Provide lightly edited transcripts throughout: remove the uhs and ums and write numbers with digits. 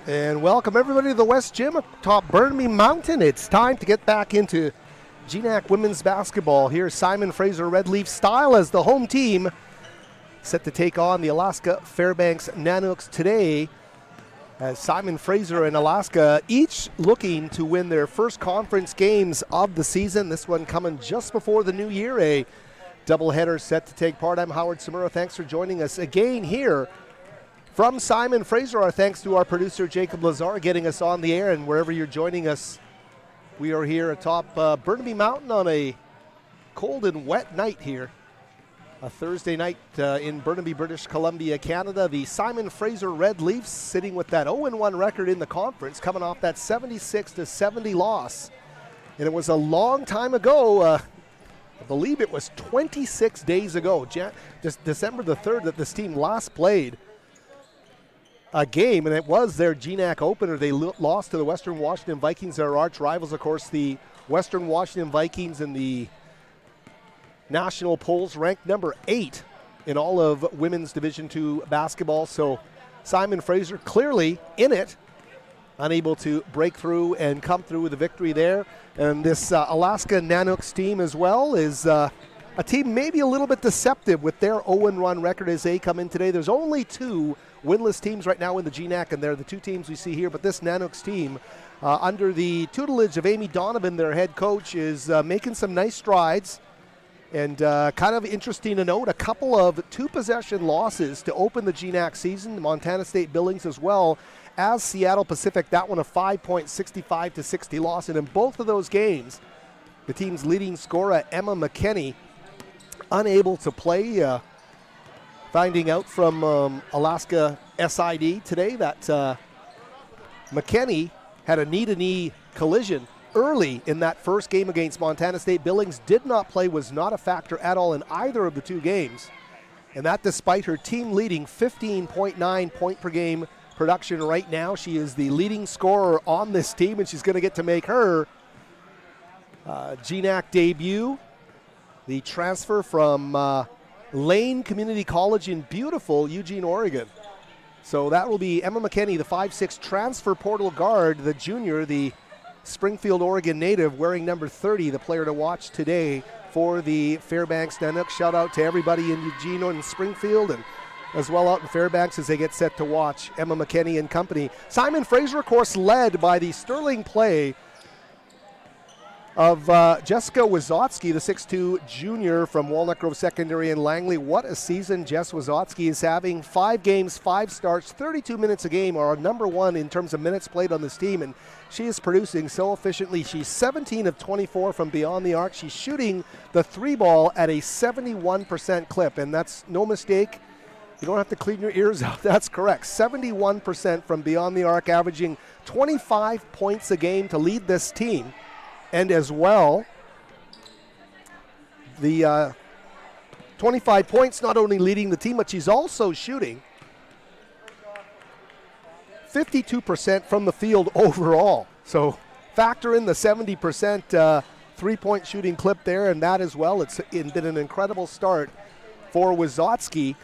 And welcome everybody to the West Gym atop Burnaby Mountain. It's time to get back into GNAC women's basketball. Here's Simon Fraser Red Leaf style as the home team set to take on the Alaska Fairbanks Nanooks today, as Simon Fraser and Alaska each looking to win their first conference games of the season. This one coming just before the new year, a doubleheader set to take part. I'm Howard Samura. Thanks for joining us again here from Simon Fraser. Our thanks to our producer Jacob Lazar getting us on the air, and wherever you're joining us, we are here atop Burnaby Mountain on a cold and wet night here. A Thursday night in Burnaby, British Columbia, Canada. The Simon Fraser Red Leafs sitting with that 0-1 record in the conference, coming off that 76-70 loss. And it was a long time ago, I believe it was 26 days ago, December the 3rd, that this team last played a game, and it was their GNAC opener. They lost to the Western Washington Vikings, their arch rivals, of course. The Western Washington Vikings in the national polls ranked number 8 in all of women's Division II basketball. So Simon Fraser clearly in it, unable to break through and come through with a victory there. And this Alaska Nanooks team as well is a team maybe a little bit deceptive with their 0-1 record as they come in today. There's only 2 winless teams right now in the GNAC, and they're the 2 teams we see here. But this Nanooks team, under the tutelage of Amy Donovan, their head coach, is making some nice strides. And kind of interesting to note, a couple of 2-possession losses to open the GNAC season. Montana State Billings as well as Seattle Pacific, that one a 5-point 65-60 loss. And in both of those games, the team's leading scorer, Emma McKenney, unable to play. Finding out from Alaska SID today that McKenney had a knee-to-knee collision early in that first game against Montana State. Billings did not play, was not a factor at all in either of the 2 games. And that despite her team leading 15.9 point per game production right now. She is the leading scorer on this team, and she's going to get to make her GNAC debut. The transfer from Lane Community College in beautiful Eugene, Oregon. So that will be Emma McKenney, the 5'6" transfer portal guard, the junior, the Springfield, Oregon native, wearing number 30, the player to watch today for the Fairbanks Nanooks. Shout out to everybody in Eugene and Springfield, and as well out in Fairbanks as they get set to watch Emma McKenney and company. Simon Fraser, of course, led by the sterling play of Jessica Wazotsky, the 6'2" junior from Walnut Grove Secondary in Langley. What a season Jess Wazotsky is having. 5 games, 5 starts, 32 minutes a game, are number 1 in terms of minutes played on this team, and she is producing so efficiently. She's 17 of 24 from beyond the arc. She's shooting the 3 ball at a 71% clip, and that's no mistake. You don't have to clean your ears out. That's correct. 71% from beyond the arc, averaging 25 points a game to lead this team. And as well, the 25 points not only leading the team, but she's also shooting 52% from the field overall. So factor in the 70% 3-point shooting clip there, and that as well. It's been an incredible start for Wazotsky.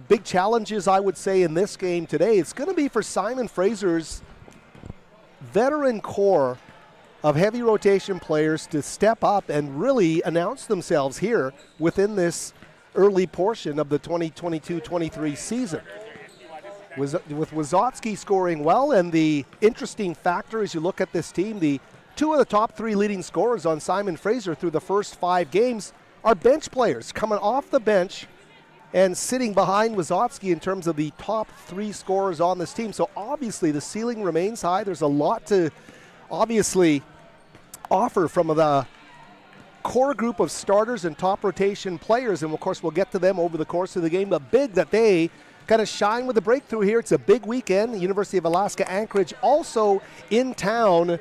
Big challenges, I would say, in this game today. It's going to be for Simon Fraser's veteran core of heavy rotation players to step up and really announce themselves here within this early portion of the 2022-23 season. With Wazotsky scoring well, and the interesting factor as you look at this team, the 2 of the top 3 leading scorers on Simon Fraser through the first 5 games are bench players coming off the bench and sitting behind Wazotsky in terms of the top 3 scorers on this team. So obviously the ceiling remains high. There's a lot to obviously offer from the core group of starters and top rotation players, and of course we'll get to them over the course of the game. But big that they kind of shine with a breakthrough here. It's a big weekend. The University of Alaska Anchorage also in town,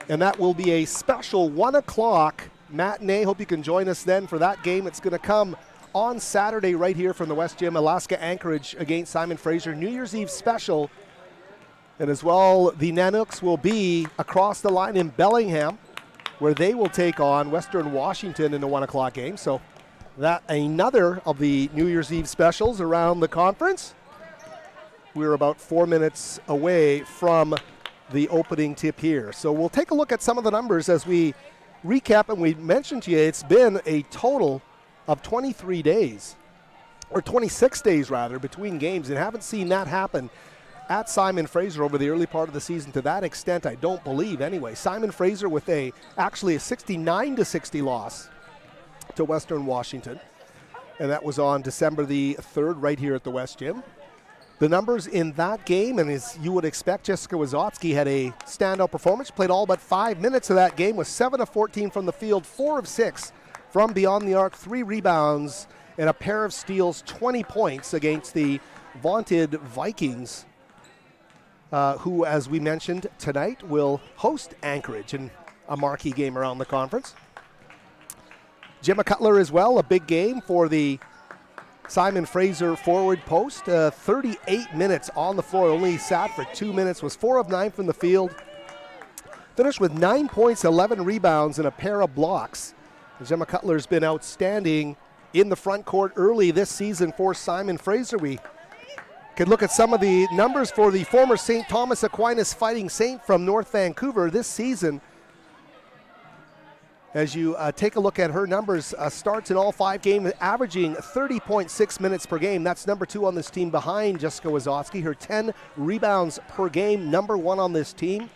and that will be a special 1 o'clock matinee. Hope you can join us then for that game. It's going to come on Saturday right here from the West Gym. Alaska Anchorage against Simon Fraser, New Year's Eve special. And as well, the Nanooks will be across the line in Bellingham, where they will take on Western Washington in the 1 o'clock game. So that another of the New Year's Eve specials around the conference. we're about 4 minutes away from the opening tip here. So we'll take a look at some of the numbers as we recap, and we mentioned to you it's been a total of 23 days, or 26 days rather, between games, and haven't seen that happen at Simon Fraser over the early part of the season to that extent, I don't believe anyway. Simon Fraser with actually a 69-60 loss to Western Washington, and that was on December the 3rd right here at the West Gym. The numbers in that game, and as you would expect, Jessica Wazotsky had a standout performance, played all but 5 minutes of that game, was 7 of 14 from the field, 4 of 6 from beyond the arc, 3 rebounds, and a pair of steals, 20 points against the vaunted Vikings, who, as we mentioned tonight, will host Anchorage in a marquee game around the conference. Gemma Cutler as well, a big game for the Simon Fraser forward post. 38 minutes on the floor, only sat for 2 minutes, was 4 of 9 from the field. Finished with 9 points, 11 rebounds, and a pair of blocks. Gemma Cutler's been outstanding in the front court early this season for Simon Fraser. We could look at some of the numbers for the former St. Thomas Aquinas Fighting Saint from North Vancouver this season. As you take a look at her numbers, starts in all 5 games, averaging 30.6 minutes per game. That's number 2 on this team behind Jessica Wazotsky. Her 10 rebounds per game, number 1 on this team.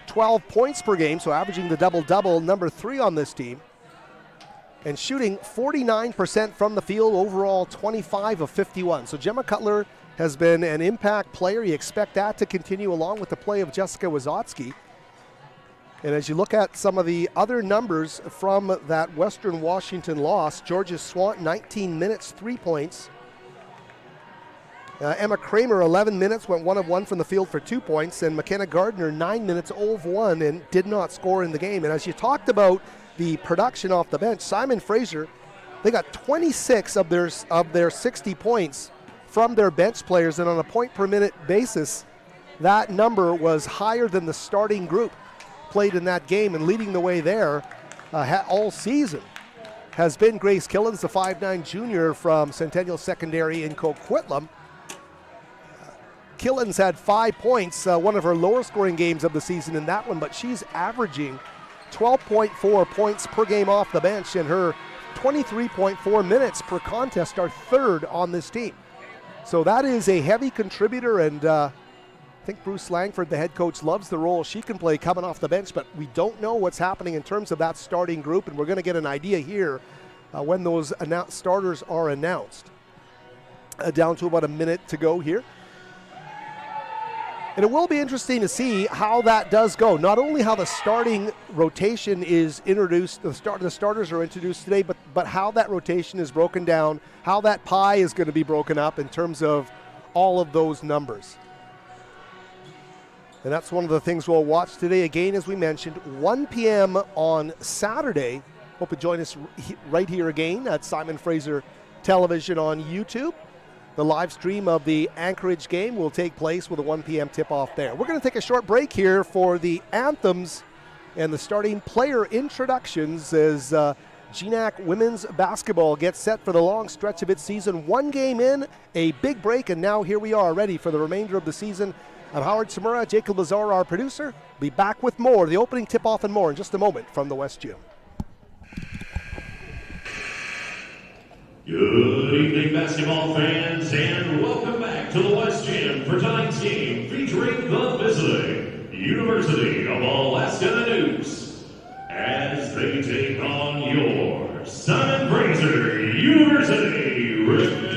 12 points per game, so averaging the double-double, number 3 on this team. And shooting 49% from the field, overall 25 of 51. So Gemma Cutler has been an impact player. You expect that to continue along with the play of Jessica Wazotsky. And as you look at some of the other numbers from that Western Washington loss, Georgia Swant, 19 minutes, 3 points. Emma Kramer, 11 minutes, went 1 of 1 from the field for 2 points. And McKenna Gardner, 9 minutes, 0 of 1, and did not score in the game. And as you talked about the production off the bench, Simon Fraser, they got 26 of their 60 points from their bench players. And on a point-per-minute basis, that number was higher than the starting group played in that game, and leading the way there all season has been Grace Killens, the 5'9 junior from Centennial Secondary in Coquitlam. Killens had 5 points, one of her lower scoring games of the season in that one, but she's averaging 12.4 points per game off the bench, and her 23.4 minutes per contest are 3rd on this team. So that is a heavy contributor, and I think Bruce Langford, the head coach, loves the role she can play coming off the bench, but we don't know what's happening in terms of that starting group, and we're going to get an idea here when those starters are announced. Down to about a minute to go here. And it will be interesting to see how that does go. Not only how the starting rotation is introduced, the starters are introduced today, but how that rotation is broken down, how that pie is going to be broken up in terms of all of those numbers. And that's one of the things we'll watch today. Again, as we mentioned, 1 p.m. on Saturday. Hope you join us right here again at Simon Fraser Television on YouTube. The live stream of the Anchorage game will take place with a 1 p.m. tip-off there. We're going to take a short break here for the anthems and the starting player introductions as GNAC women's basketball gets set for the long stretch of its season. 1 game in, a big break, and now here we are ready for the remainder of the season. I'm Howard Samura, Jacob Lazar, our producer. Be back with more, the opening tip-off and more in just a moment from the West Gym. Good evening, basketball fans, and welcome back to the West Gym for tonight's game featuring the visiting University of Alaska Nukes as they take on your Simon Fraser University Red.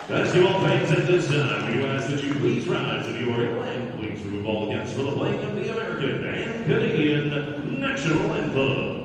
Basketball fans, at this time, we ask that you please rise if you are inclined. Please remove all against for the playing of the American and Canadian national anthems.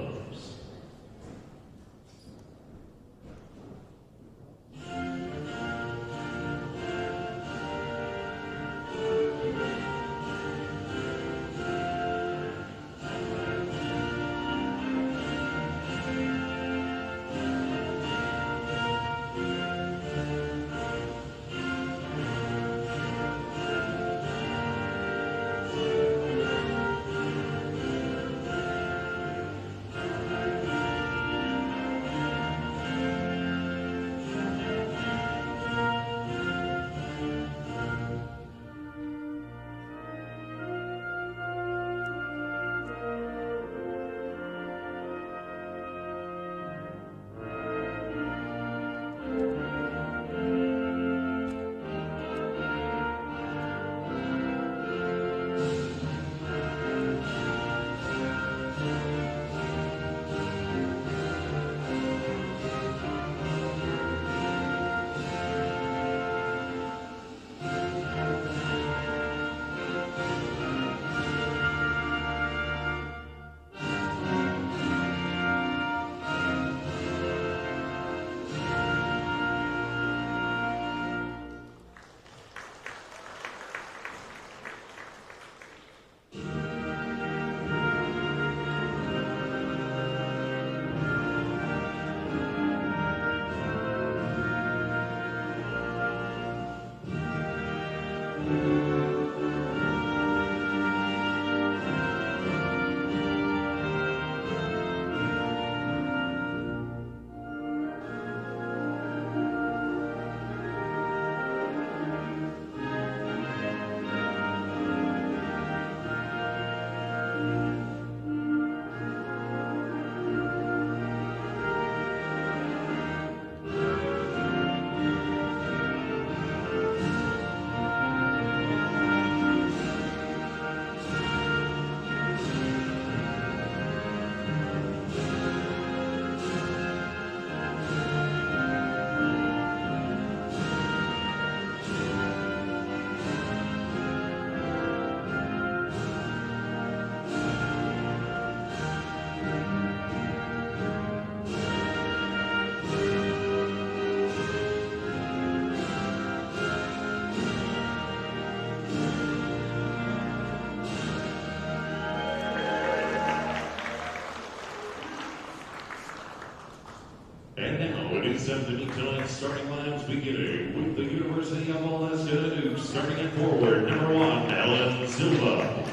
And now it is time to meet tonight's starting lineups, beginning with the University of Alaska Duke. Starting at forward, number 1, Ellen Silva.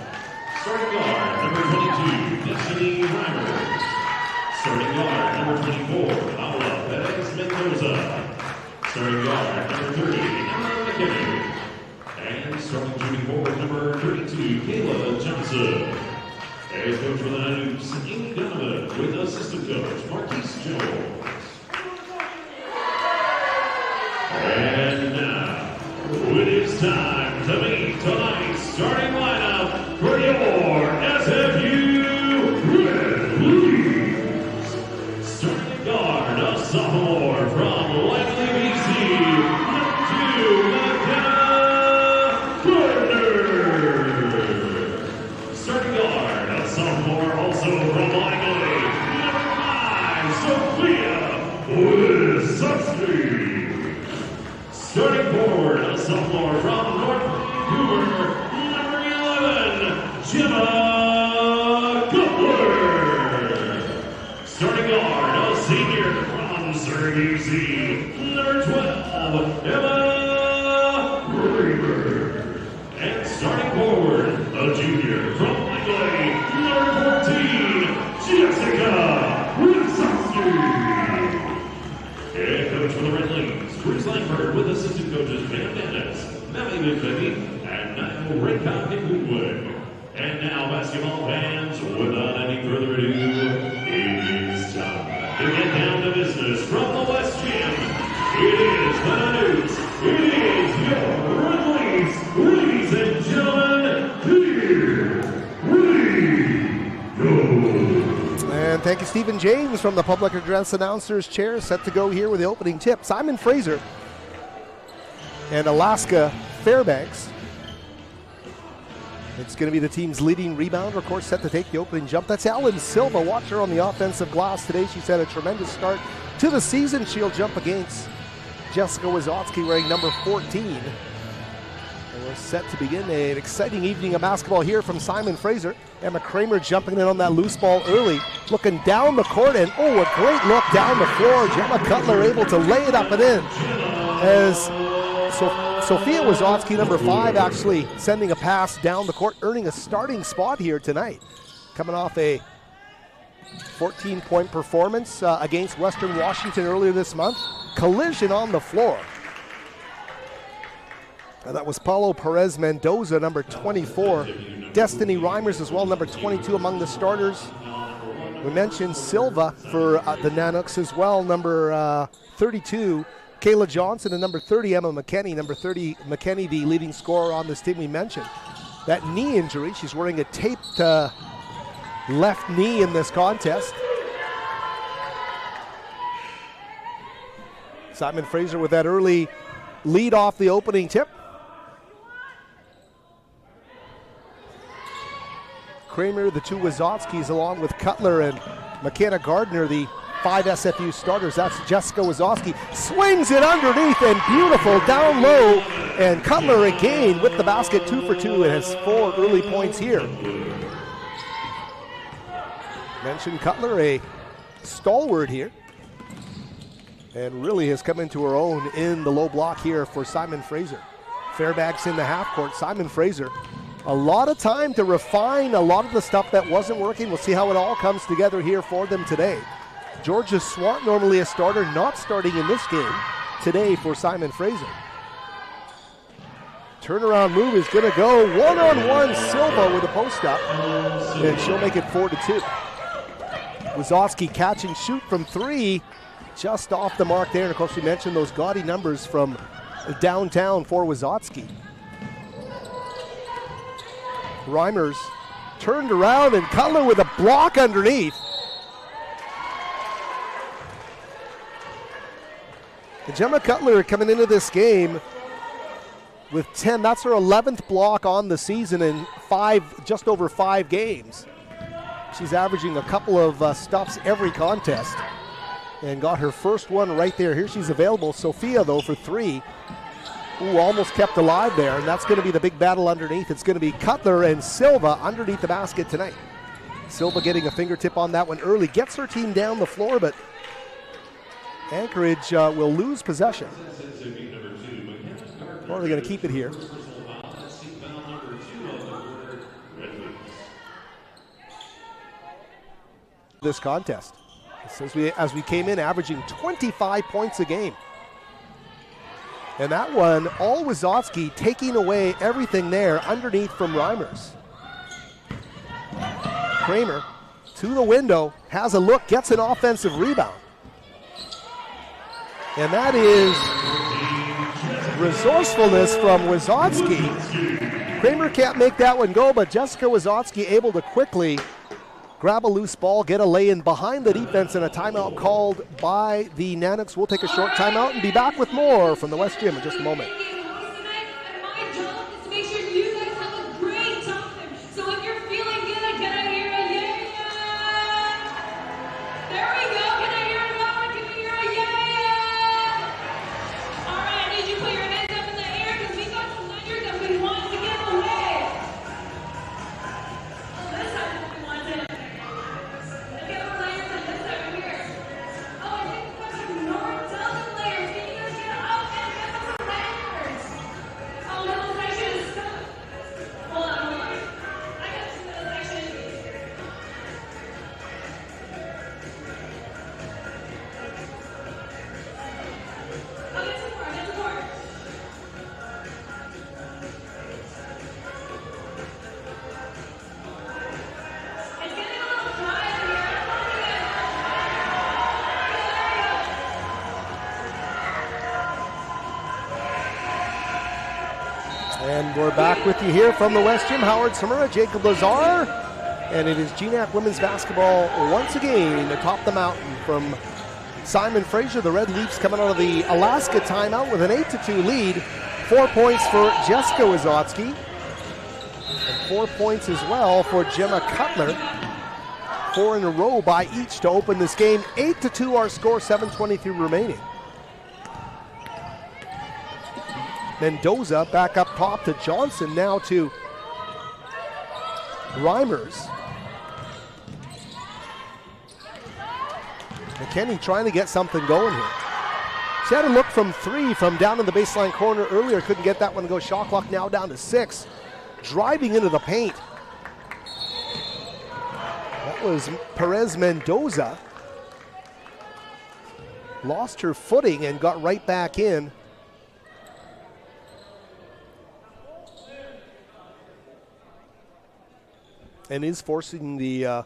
Starting guard, number 22, Destiny Reimer. Starting guard, number 24, Paula Perez Mendoza. Starting guard, number 30, Emma McKinney. And starting shooting forward, number 32, Kayla Johnson. Head coach for the Dukes, Amy Donovan, with assistant coach Marquise Jones. And now, it is time to meet tonight's starting lineup for your SFU Red Leaves. Starting at guard, a sophomore from Langley, BC, number 2, McKenna Gardner. Starting guard, a sophomore also from Langley, number 5, Sophia Wisowski. Starting forward, a sophomore from North Vancouver, number 11, Gemma Cutler. Starting guard, a senior from Surrey, BC, number 12, Emma Rayburn. And starting forward, a junior from Langley, number 14, Jessica Wisowski. Head coach for the Red Leaves, Bruce Langford, with assistant coaches Van Dennis, Maddie McVitie, and Niall Redcock in Goodwood. And now, basketball fans, without any further ado, it is time to get down to business from the West Gym. It is the Dukes. It is your Red Leaves. Ladies and gentlemen, here we go. And thank you, Stephen James, from the public address announcer's chair, set to go here with the opening tip. Simon Fraser and Alaska Fairbanks. It's going to be the team's leading rebounder, of course, set to take the opening jump. That's Ellen Silva. Watch her on the offensive glass today. She's had a tremendous start to the season. She'll jump against Jessica Wisowski, wearing number 14. And we're set to begin an exciting evening of basketball here from Simon Fraser. Emma Kramer jumping in on that loose ball early, looking down the court, and a great look down the floor. Gemma Cutler able to lay it up and in, as Sophia Wisowski, number 5, actually sending a pass down the court, earning a starting spot here tonight. Coming off a 14-point performance against Western Washington earlier this month. Collision on the floor. And that was Paulo Perez Mendoza, number 24. Destiny Reimers as well, number 22 among the starters. We mentioned Silva for the Nanuks as well, number 32. Kayla Johnson, and number 30, Emma McKinney. Number 30, McKinney, the leading scorer on this team we mentioned. That knee injury, she's wearing a taped left knee in this contest. Simon Fraser with that early lead off the opening tip. Kramer, the two Wisowskis, along with Cutler and McKenna Gardner, the 5 SFU starters. That's Jessica Wisowski. Swings it underneath and beautiful down low. And Cutler again with the basket, 2 for 2, and has 4 early points here. Mentioned Cutler, a stalwart here, and really has come into her own in the low block here for Simon Fraser. Fairbanks in the half court. Simon Fraser. A lot of time to refine a lot of the stuff that wasn't working. We'll see how it all comes together here for them today. Georgia Swart, normally a starter, not starting in this game today for Simon Fraser. Turnaround move is going to go one-on-one. Silva with a post-up, and she'll make it 4-2. Wazowski catch and shoot from three, just off the mark there. And of course, we mentioned those gaudy numbers from downtown for Wazowski. Reimers turned around, and Cutler with a block underneath. And Gemma Cutler coming into this game with 10. That's her 11th block on the season in just over 5 games. She's averaging a couple of stops every contest and got her first one right there. Here she's available. Sophia, though, for 3. Ooh, almost kept alive there, and that's going to be the big battle underneath. It's going to be Cutler and Silva underneath the basket tonight. Silva getting a fingertip on that one early. Gets her team down the floor, but Anchorage will lose possession. Or are they going to keep it here? This contest. As we came in averaging 25 points a game. And that one, all Wazowski taking away everything there underneath from Reimers. Kramer to the window, has a look, gets an offensive rebound. And that is resourcefulness from Wazowski. Kramer can't make that one go, but Jessica Wazowski able to quickly grab a loose ball, get a lay-in behind the defense, and a timeout called by the Nanoks. We'll take a short timeout and be back with more from the West Gym in just a moment. And we're back with you here from the West Gym. Howard Samura, Jacob Lazar, and it is GNAC women's basketball once again atop the mountain from Simon Fraser. The Red Leafs coming out of the Alaska timeout with an 8-2 lead. 4 points for Jessica Wazowski, and 4 points as well for Gemma Cutler. 4 in a row by each to open this game. 8-2 our score, 7:23 remaining. Mendoza back up top to Johnson, now to Reimers. McKenney trying to get something going here. She had a look from 3 from down in the baseline corner earlier, couldn't get that one to go. Shot clock now down to 6. Driving into the paint. That was Perez Mendoza. Lost her footing and got right back in. And is forcing the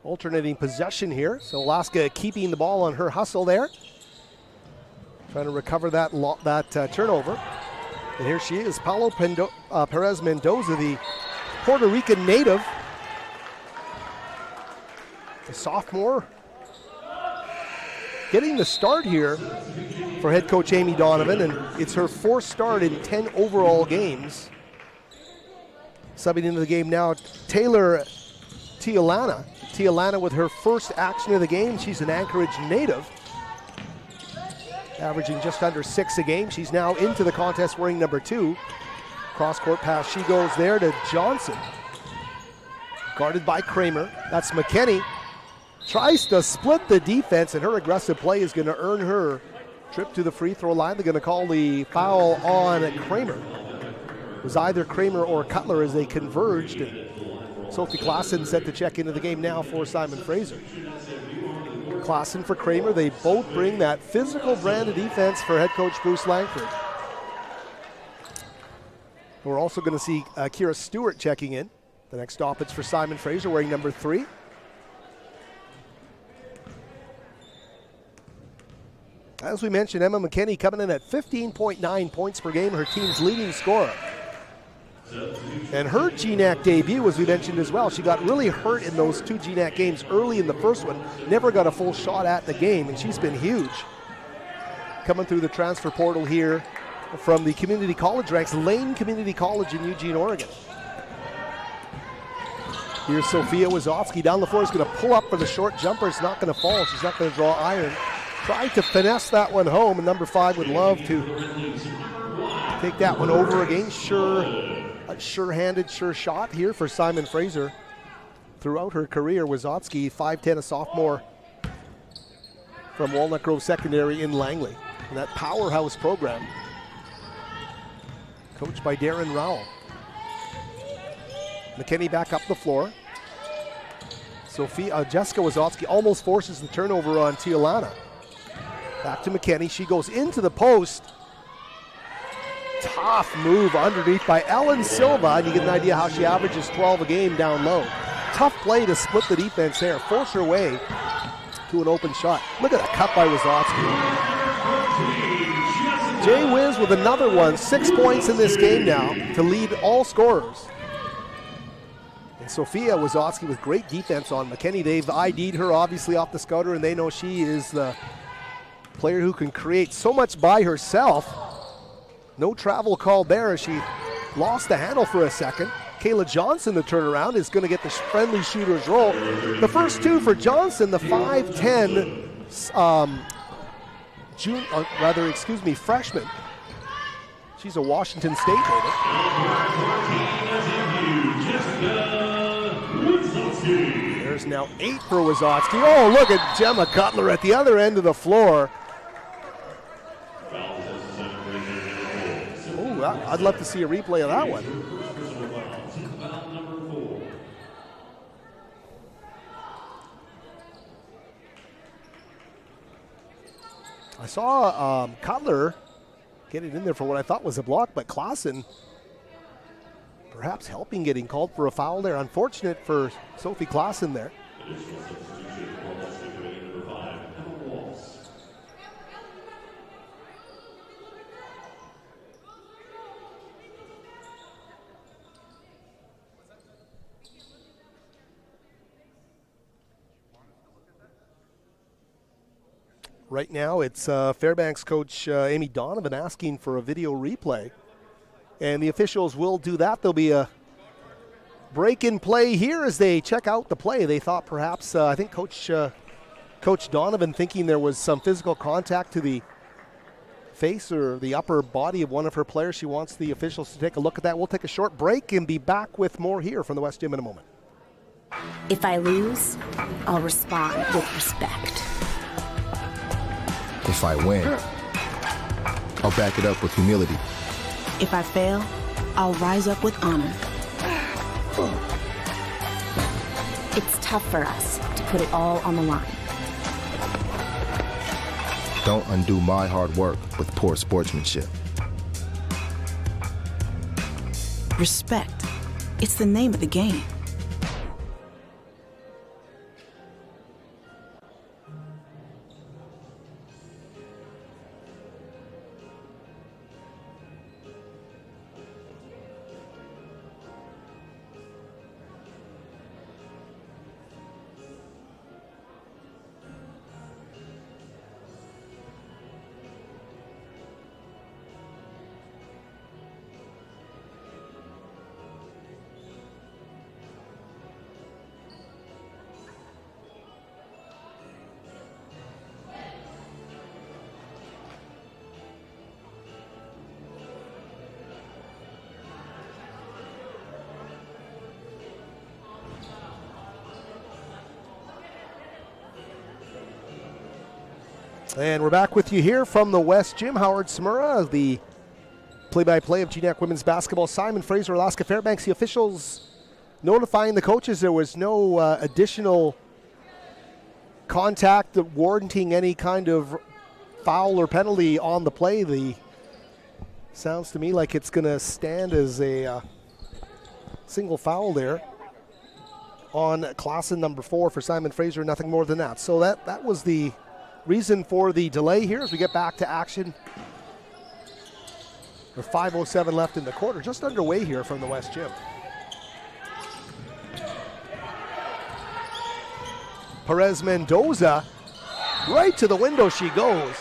alternating possession here. So Alaska keeping the ball on her hustle there. Trying to recover that turnover. And here she is, Paulo Perez Mendoza, the Puerto Rican native. The sophomore. Getting the start here for head coach Amy Donovan, and it's her 4th start in 10 overall games. Subbing into the game now, Taylor Tiolana. Tiolana with her first action of the game. She's an Anchorage native. Averaging just under 6 a game. She's now into the contest wearing number 2. Cross-court pass, she goes there to Johnson. Guarded by Kramer. That's McKenney. Tries to split the defense, and her aggressive play is going to earn her trip to the free throw line. They're going to call the foul on Kramer. was either Kramer or Cutler as they converged. And Sophie Klassen set to check into the game now for Simon Fraser. Klassen for Kramer. They both bring that physical brand of defense for head coach Bruce Langford. We're also going to see Kira Stewart checking in. The next stoppage for Simon Fraser wearing number 3. As we mentioned, Emma McKinney coming in at 15.9 points per game, her team's leading scorer. And her GNAC debut, as we mentioned as well, she got really hurt in those 2 GNAC games early in the first one, never got a full shot at the game, and she's been huge. Coming through the transfer portal here from the community college ranks, Lane Community College in Eugene, Oregon. Here's Sophia Wazowski down the floor, is going to pull up for the short jumper. It's not going to fall. She's not going to draw iron. Tried to finesse that one home, and number 5 would love to take that one over again. Sure-handed, sure shot here for Simon Fraser. Throughout her career, Wazowski, 5'10", a sophomore from Walnut Grove Secondary in Langley. And that powerhouse program, coached by Darren Rowell. McKinney back up the floor. Jessica Wazowski almost forces the turnover on Tiolana. Back to McKinney. She goes into the post. Tough move underneath by Ellen Silva, and you get an idea how she averages 12 a game down low. Tough play to split the defense there, force her way to an open shot. Look at that cut by Wazowski. Jay Wiz with another one, 6 points in this game now to lead all scorers. And Sophia Wazowski with great defense on McKinney. They've ID'd her obviously off the scouter, and they know she is the player who can create so much by herself. No travel called there as she lost the handle for a second. Kayla Johnson, the turnaround, is going to get the friendly shooter's role. The first 2 for Johnson, the 5'10", freshman. She's a Washington State native. There's now 8 for Wazowski. Oh, look at Gemma Cutler at the other end of the floor. I'd love to see a replay of that one. I saw Cutler get it in there for what I thought was a block, but Klassen perhaps helping getting called for a foul there. Unfortunate for Sophie Klassen there. Right now, it's Fairbanks coach Amy Donovan asking for a video replay. And the officials will do that. There'll be a break in play here as they check out the play. They thought perhaps, I think Coach Donovan thinking there was some physical contact to the face or the upper body of one of her players. She wants the officials to take a look at that. We'll take a short break and be back with more here from the West Gym in a moment. If I lose, I'll respond with respect. If I win, I'll back it up with humility. If I fail, I'll rise up with honor. It's tough for us to put it all on the line. Don't undo my hard work with poor sportsmanship. Respect. It's the name of the game. And we're back with you here from the West Gym. Howard Samura, the Play-by-play of GNAC women's basketball. Simon Fraser, Alaska Fairbanks. The officials notifying the coaches there was no additional contact warranting any kind of foul or penalty on the play. Sounds to me like it's going to stand as a single foul there on Klassen number 4 for Simon Fraser, nothing more than that. So that was the reason for the delay here as we get back to action. With 5:07 left in the quarter, just underway here from the West Gym. Perez Mendoza, right to the window she goes.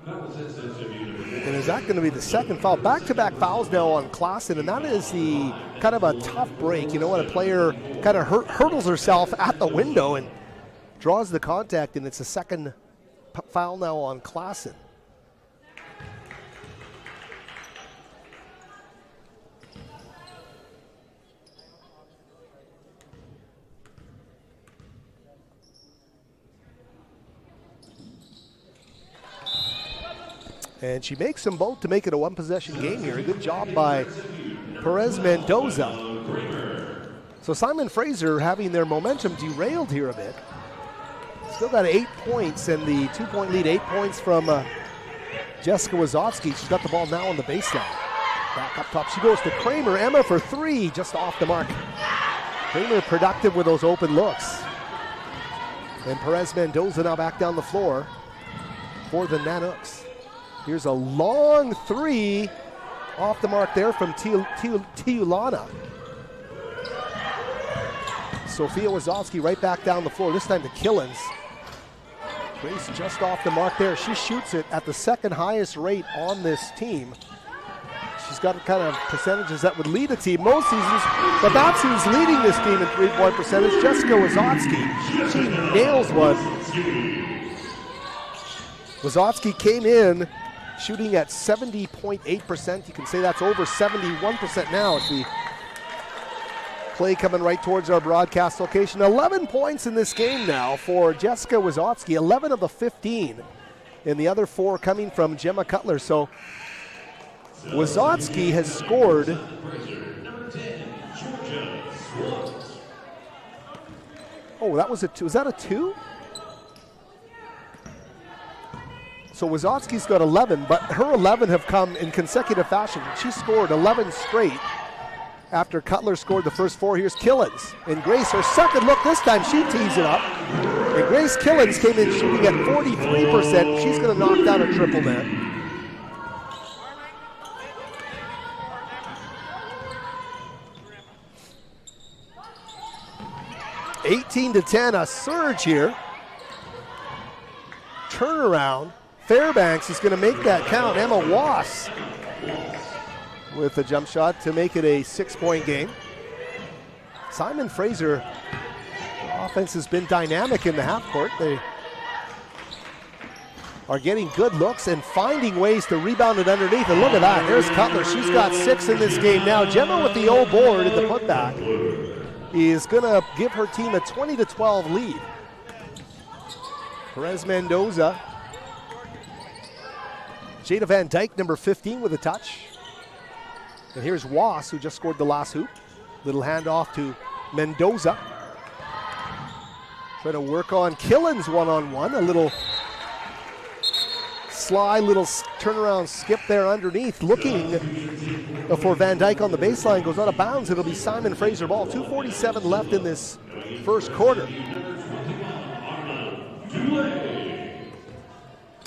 And is that going to be the second foul? Back-to-back fouls now on Klassen, and that is the kind of a tough break. You know, when a player kind of hurdles herself at the window and draws the contact, and it's a second foul now on Klassen. And she makes them both to make it a one-possession game here. A good job by Perez Mendoza. So Simon Fraser having their momentum derailed here a bit. Still got 8 points and the 2-point lead, 8 points from Jessica Wazowski. She's got the ball now on the baseline. Back up top, she goes to Kramer. Emma for 3, just off the mark. Kramer productive with those open looks. And Perez Mendoza now back down the floor for the Nanooks. Here's a long 3 off the mark there from Tiulana. Sophia Wazowski right back down the floor, this time to Killens. Grace just off the mark there. She shoots it at the second highest rate on this team. She's got kind of percentages that would lead a team most seasons, but that's who's leading this team in three-point percentage, Jessica Wazowski. She nails one. Wazowski came in shooting at 70.8%. You can say that's over 71% now as we play coming right towards our broadcast location. 11 points in this game now for Jessica Wazowski, 11 of the 15, and the other 4 coming from Gemma Cutler. So Wazowski has scored that was a 2. Was that a 2? So Wazowski's got 11, but her 11 have come in consecutive fashion. She scored 11 straight after Cutler scored the first 4. Here's Killens. And Grace, her second look this time, she tees it up. And Grace Killens came in shooting at 43%. She's going to knock down a triple there. (18-10), a surge here. Turnaround. Fairbanks is going to make that count. Emma Wass with a jump shot to make it a 6-point game. Simon Fraser, offense has been dynamic in the half court. They are getting good looks and finding ways to rebound it underneath. And look at that, there's Cutler. She's got 6 in this game now. Gemma with the old board in the putback is going to give her team a 20-12 lead. Perez Mendoza. Jada Van Dyke, number 15, with a touch. And here's Wass, who just scored the last hoop. Little handoff to Mendoza. Trying to work on Killens one-on-one. A little slide, little turnaround skip there underneath. Looking for Van Dyke on the baseline. Goes out of bounds. It'll be Simon Fraser ball. 2:47 left in this first quarter.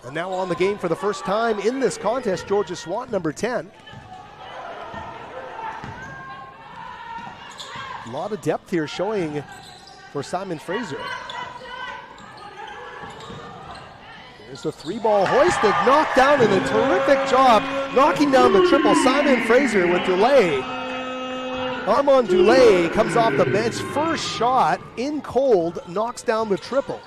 And now on the game for the first time in this contest, Georgia Swant, number 10. A lot of depth here showing for Simon Fraser. There's the 3-ball hoisted, knocked down, and a terrific job knocking down the triple. Simon Fraser with Dulé. Armand Dulé comes off the bench. First shot in cold, knocks down the triple.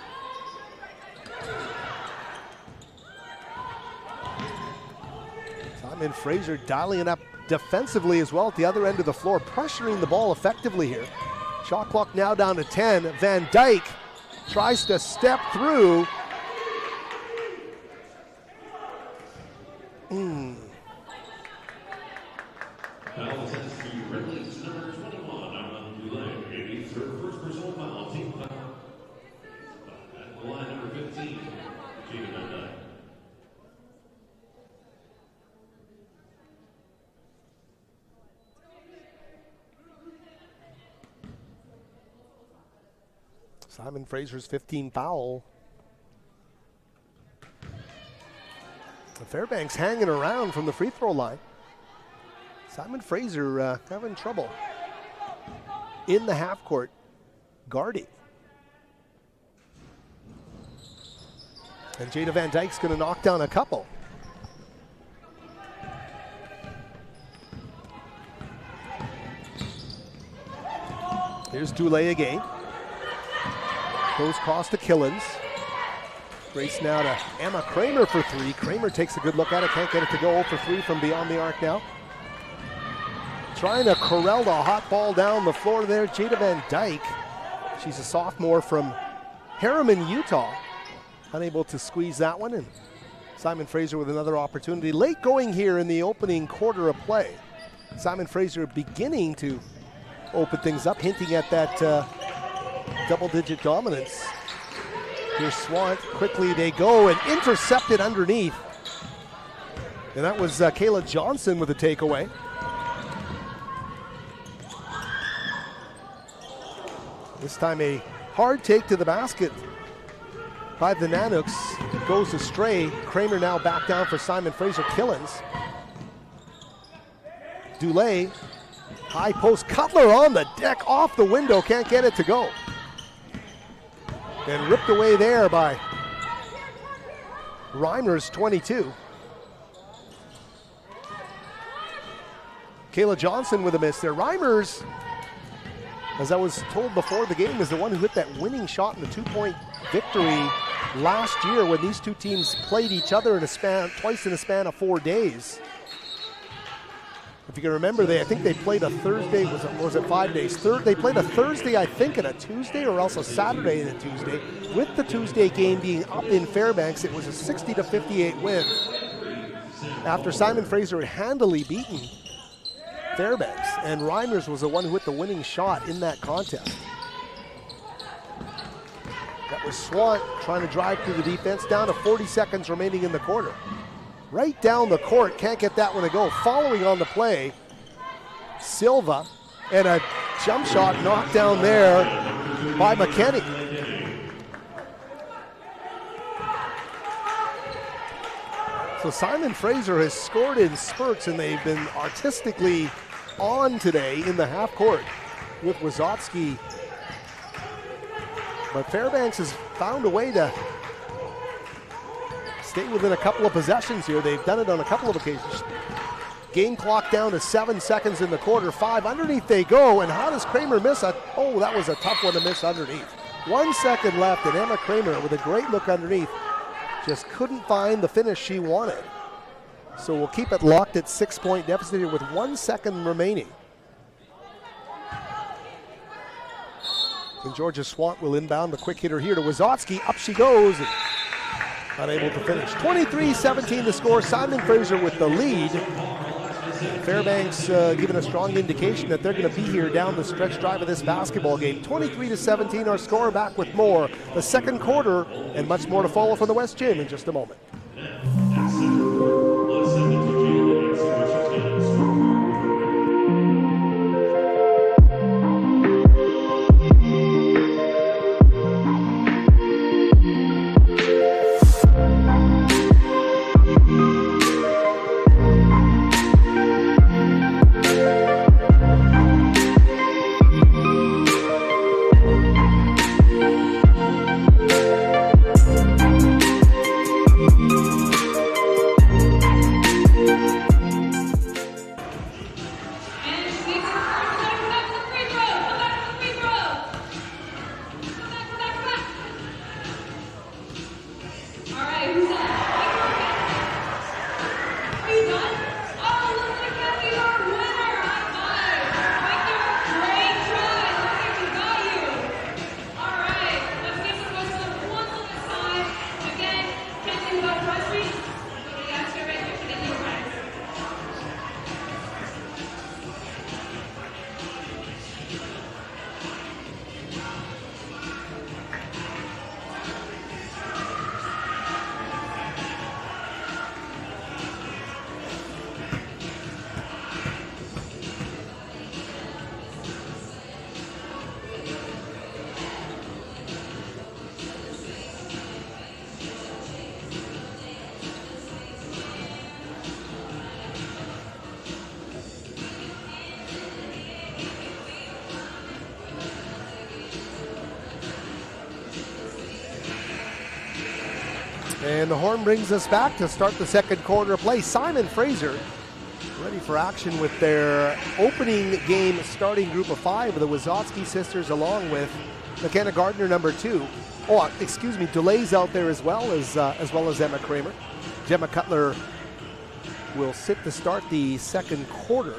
Simon Fraser dialing it up defensively as well at the other end of the floor, pressuring the ball effectively here. Shot clock now down to 10. Van Dyke tries to step through. Foul attempts to Red Leafs number 21 on Goulet. Her first personal foul, team foul. At the line number 15, Gina Van Dyke. Simon Fraser's 15th foul. Fairbanks hanging around from the free throw line. Simon Fraser having trouble in the half court guarding. And Jada Van Dyke's going to knock down a couple. Here's Dulé again. Goes across to Killens. Race now to Emma Kramer for three. Kramer takes a good look at it, can't get it to go. 0 for 3 from beyond the arc now. Trying to corral the hot ball down the floor there, Jada Van Dyke. She's a sophomore from Harriman, Utah. Unable to squeeze that one, and Simon Fraser with another opportunity. Late going here in the opening quarter of play. Simon Fraser beginning to open things up, hinting at that double-digit dominance. Here's Swant, quickly they go and intercepted underneath. And that was Kayla Johnson with a takeaway. This time a hard take to the basket by the Nanooks. Goes astray. Kramer now back down for Simon Fraser. Killens. Dulé, high post. Cutler on the deck, off the window, can't get it to go. And ripped away there by Reimers, 22. Kayla Johnson with a miss there. Reimers, as I was told before the game, is the one who hit that winning shot in the 2-point victory last year when these two teams played each other in twice in a span of 4 days. If you can remember, I think they played a Thursday, was it 5 days? They played a Thursday, I think, and a Tuesday, or else a Saturday and a Tuesday. With the Tuesday game being up in Fairbanks, it was a 60-58 win. After Simon Fraser had handily beaten Fairbanks, and Reimers was the one who hit the winning shot in that contest. That was Swant trying to drive through the defense, down to 40 seconds remaining in the quarter. Right down the court, can't get that one to go. Following on the play, Silva, and a jump shot knocked down there by McKenney. So Simon Fraser has scored in spurts, and they've been artistically on today in the half court with Wazowski. But Fairbanks has found a way to stay within a couple of possessions here. They've done it on a couple of occasions. Game clock down to 7 seconds in the quarter. 5 underneath they go, and how does Kramer miss that was a tough one to miss underneath. 1 second left, and Emma Kramer with a great look underneath just couldn't find the finish she wanted. So we'll keep it locked at 6-point deficit here with 1 second remaining. And Georgia Swant will inbound the quick hitter here to Wazowski. Up she goes. Unable to finish. 23-17 the score. Simon Fraser with the lead. Fairbanks giving a strong indication that they're going to be here down the stretch drive of this basketball game. 23-17 our score. Back with more. The second quarter and much more to follow from the West Gym in just a moment. And the horn brings us back to start the second quarter of play. Simon Fraser ready for action with their opening game starting group of 5 of the Wazowski sisters, along with McKenna Gardner, number 2. Delay's out there as well as Emma Kramer. Gemma Cutler will sit to start the second quarter.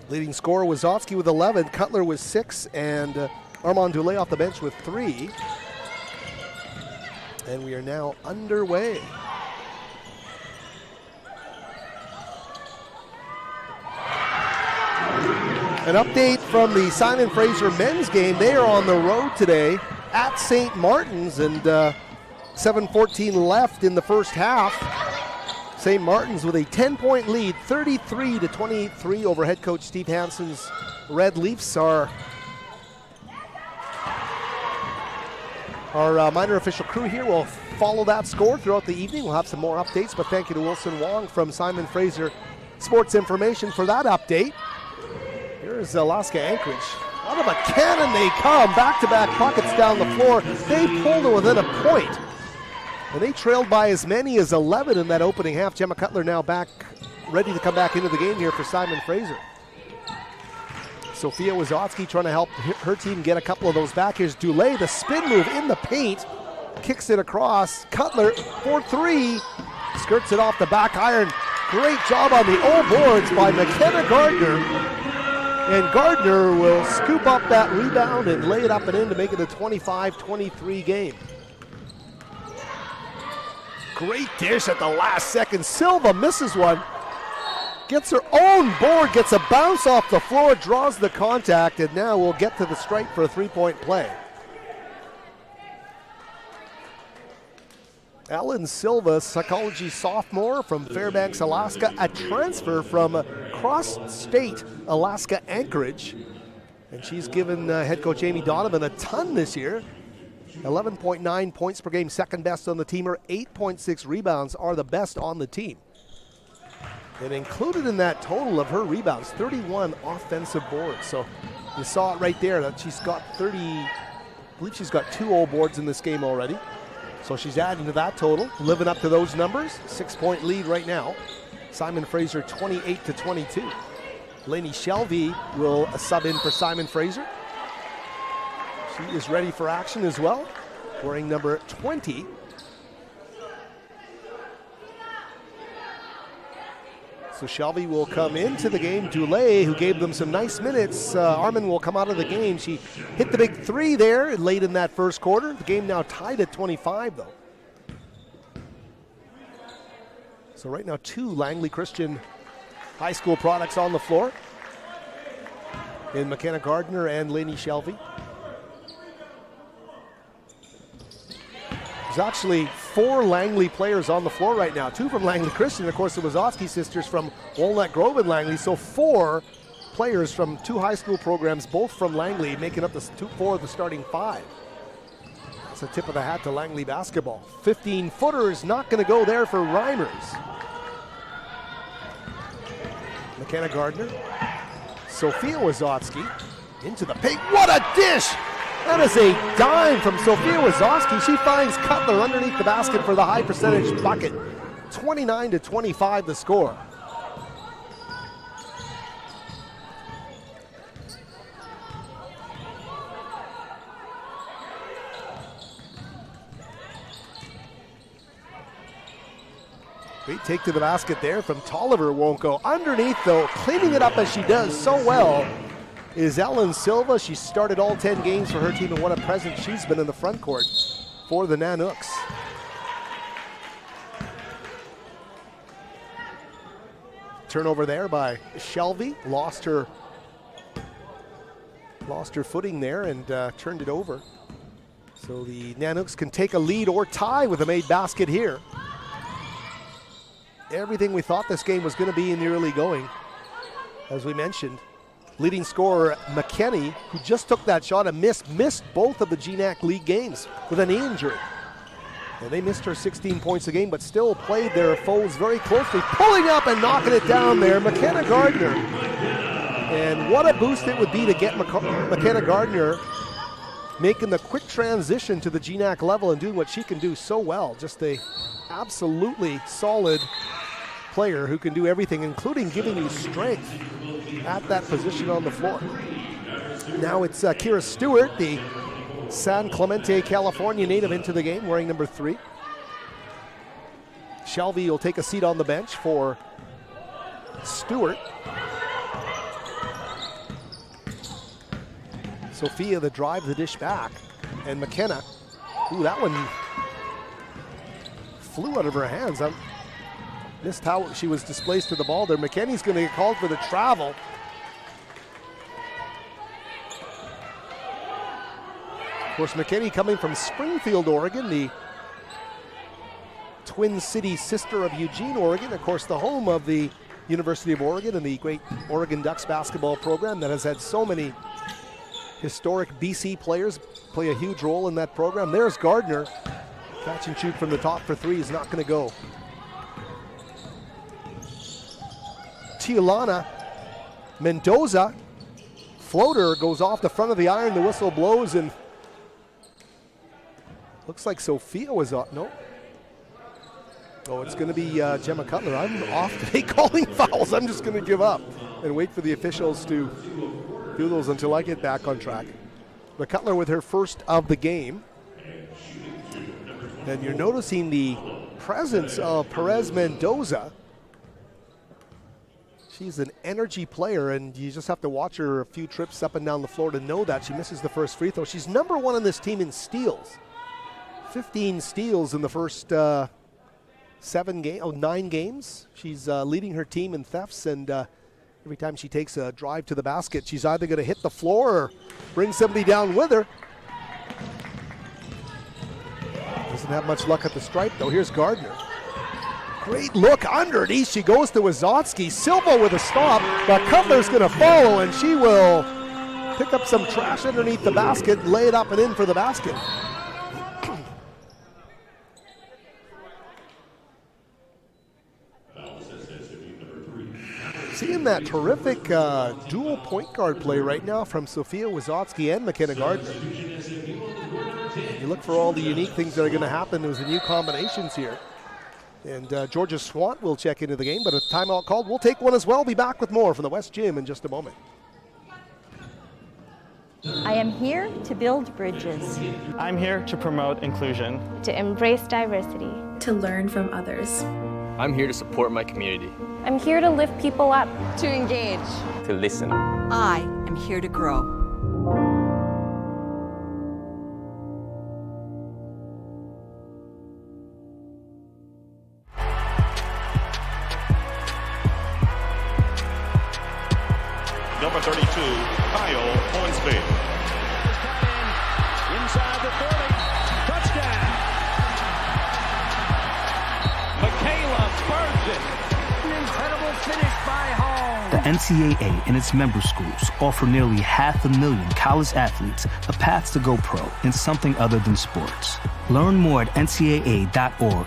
Leading scorer Wazowski with 11, Cutler with 6, and Armand Dulé off the bench with 3. And we are now underway. An update from the Simon Fraser men's game. They are on the road today at St. Martin's, and 7:14 left in the first half. St. Martin's with a 10-point lead, 33-23 over head coach Steve Hansen's Red Leafs. Our minor official crew here will follow that score throughout the evening. We'll have some more updates, but thank you to Wilson Wong from Simon Fraser Sports Information for that update. Here's Alaska Anchorage. Out of a cannon they come, back-to-back buckets down the floor. They pulled it within a point. And they trailed by as many as 11 in that opening half. Gemma Cutler now back, ready to come back into the game here for Simon Fraser. Sophia Wazowski trying to help her team get a couple of those back. Here's Dulé, the spin move in the paint. Kicks it across. Cutler for 3. Skirts it off the back iron. Great job on the old boards by McKenna Gardner. And Gardner will scoop up that rebound and lay it up and in to make it a 25-23 game. Great dish at the last second. Silva misses one. Gets her own board, gets a bounce off the floor, draws the contact, and now we'll get to the stripe for a 3-point play. Ellen Silva, psychology sophomore from Fairbanks, Alaska, a transfer from cross-state Alaska Anchorage. And she's given head coach Amy Donovan a ton this year. 11.9 points per game, second best on the team. Her 8.6 rebounds are the best on the team. And included in that total of her rebounds, 31 offensive boards. So you saw it right there that she's got 30, I believe she's got 2 old boards in this game already. So she's adding to that total, living up to those numbers. 6-point lead right now. Simon Fraser 28-22. Lainey Shelby will sub in for Simon Fraser. She is ready for action as well, wearing number 20. So Shelby will come into the game. Dulé, who gave them some nice minutes, Armin will come out of the game. She hit the big 3 there late in that first quarter. The game now tied at 25, though. So right now, 2 Langley Christian high school products on the floor in McKenna Gardner and Lainey Shelby. There's actually 4 Langley players on the floor right now. 2 from Langley Christian, of course, the Wazowski sisters from Walnut Grove and Langley. So 4 players from 2 high school programs, both from Langley, making up the 4 of the starting 5. That's a tip of the hat to Langley basketball. 15-footer is not going to go there for Reimers. McKenna Gardner. Sophia Wazowski into the paint. What a dish! That is a dime from Sophia Wazowski. She finds Cutler underneath the basket for the high percentage bucket. 29-25 the score. Great take to the basket there from Tolliver. Won't go underneath though. Cleaning it up as she does so well is Ellen Silva. She started all 10 games for her team, and what a presence she's been in the front court for the Nanooks. Turnover there by Shelby. Lost her footing there and turned it over. So the Nanooks can take a lead or tie with a made basket here. Everything we thought this game was going to be in the early going, as we mentioned. Leading scorer McKenney, who just took that shot and missed both of the GNAC League games with a knee injury. And they missed her 16 points a game, but still played their foes very closely. Pulling up and knocking it down there, McKenna Gardner. And what a boost it would be to get McKenna Gardner making the quick transition to the GNAC level and doing what she can do so well. Just a absolutely solid player who can do everything, including giving you strength at that position on the floor. Now it's Kira Stewart, the San Clemente, California native, into the game, wearing number 3. Shelby will take a seat on the bench for Stewart. Sophia, the drive, the dish back. And McKenna, ooh, that one flew out of her hands. I missed how she was displaced to the ball there. McKenny's going to get called for the travel. Of course, McKenny coming from Springfield, Oregon, the Twin City sister of Eugene, Oregon. Of course, the home of the University of Oregon and the great Oregon Ducks basketball program that has had so many historic BC players play a huge role in that program. There's Gardner. Catch and shoot from the top for 3 is not going to go. Tijuana Mendoza. Floater goes off the front of the iron. The whistle blows, and looks like Sophia was up. No. Oh, it's going to be Gemma Cutler. I'm off today calling fouls. I'm just going to give up and wait for the officials to do those until I get back on track. But Cutler with her first of the game. And you're noticing the presence of Perez Mendoza. She's an energy player, and you just have to watch her a few trips up and down the floor to know that. She misses the first free throw. She's number 1 on this team in steals. 15 steals in the first 9 games. She's leading her team in thefts, and every time she takes a drive to the basket, she's either going to hit the floor or bring somebody down with her. Doesn't have much luck at the stripe, though. Here's Gardner. Great look underneath. She goes to Wazotsky. Silva with a stop, but Cutler's going to follow, and she will pick up some trash underneath the basket, lay it up and in for the basket. Seeing that terrific dual point guard play right now from Sophia Wazotsky and McKenna Gardner. You look for all the unique things that are going to happen. There's the new combinations here. And Georgia Swant will check into the game, but a timeout called. We'll take one as well. Be back with more from the West Gym in just a moment. I am here to build bridges, I'm here to promote inclusion, to embrace diversity, to learn from others. I'm here to support my community. I'm here to lift people up, to engage, to listen. I am here to grow. Number 32, Kyle Hornsby. Inside the 30, touchdown. Michaela Burgess. An incredible finish by Hall. The NCAA and its member schools offer nearly 500,000 college athletes a path to go pro in something other than sports. Learn more at ncaa.org.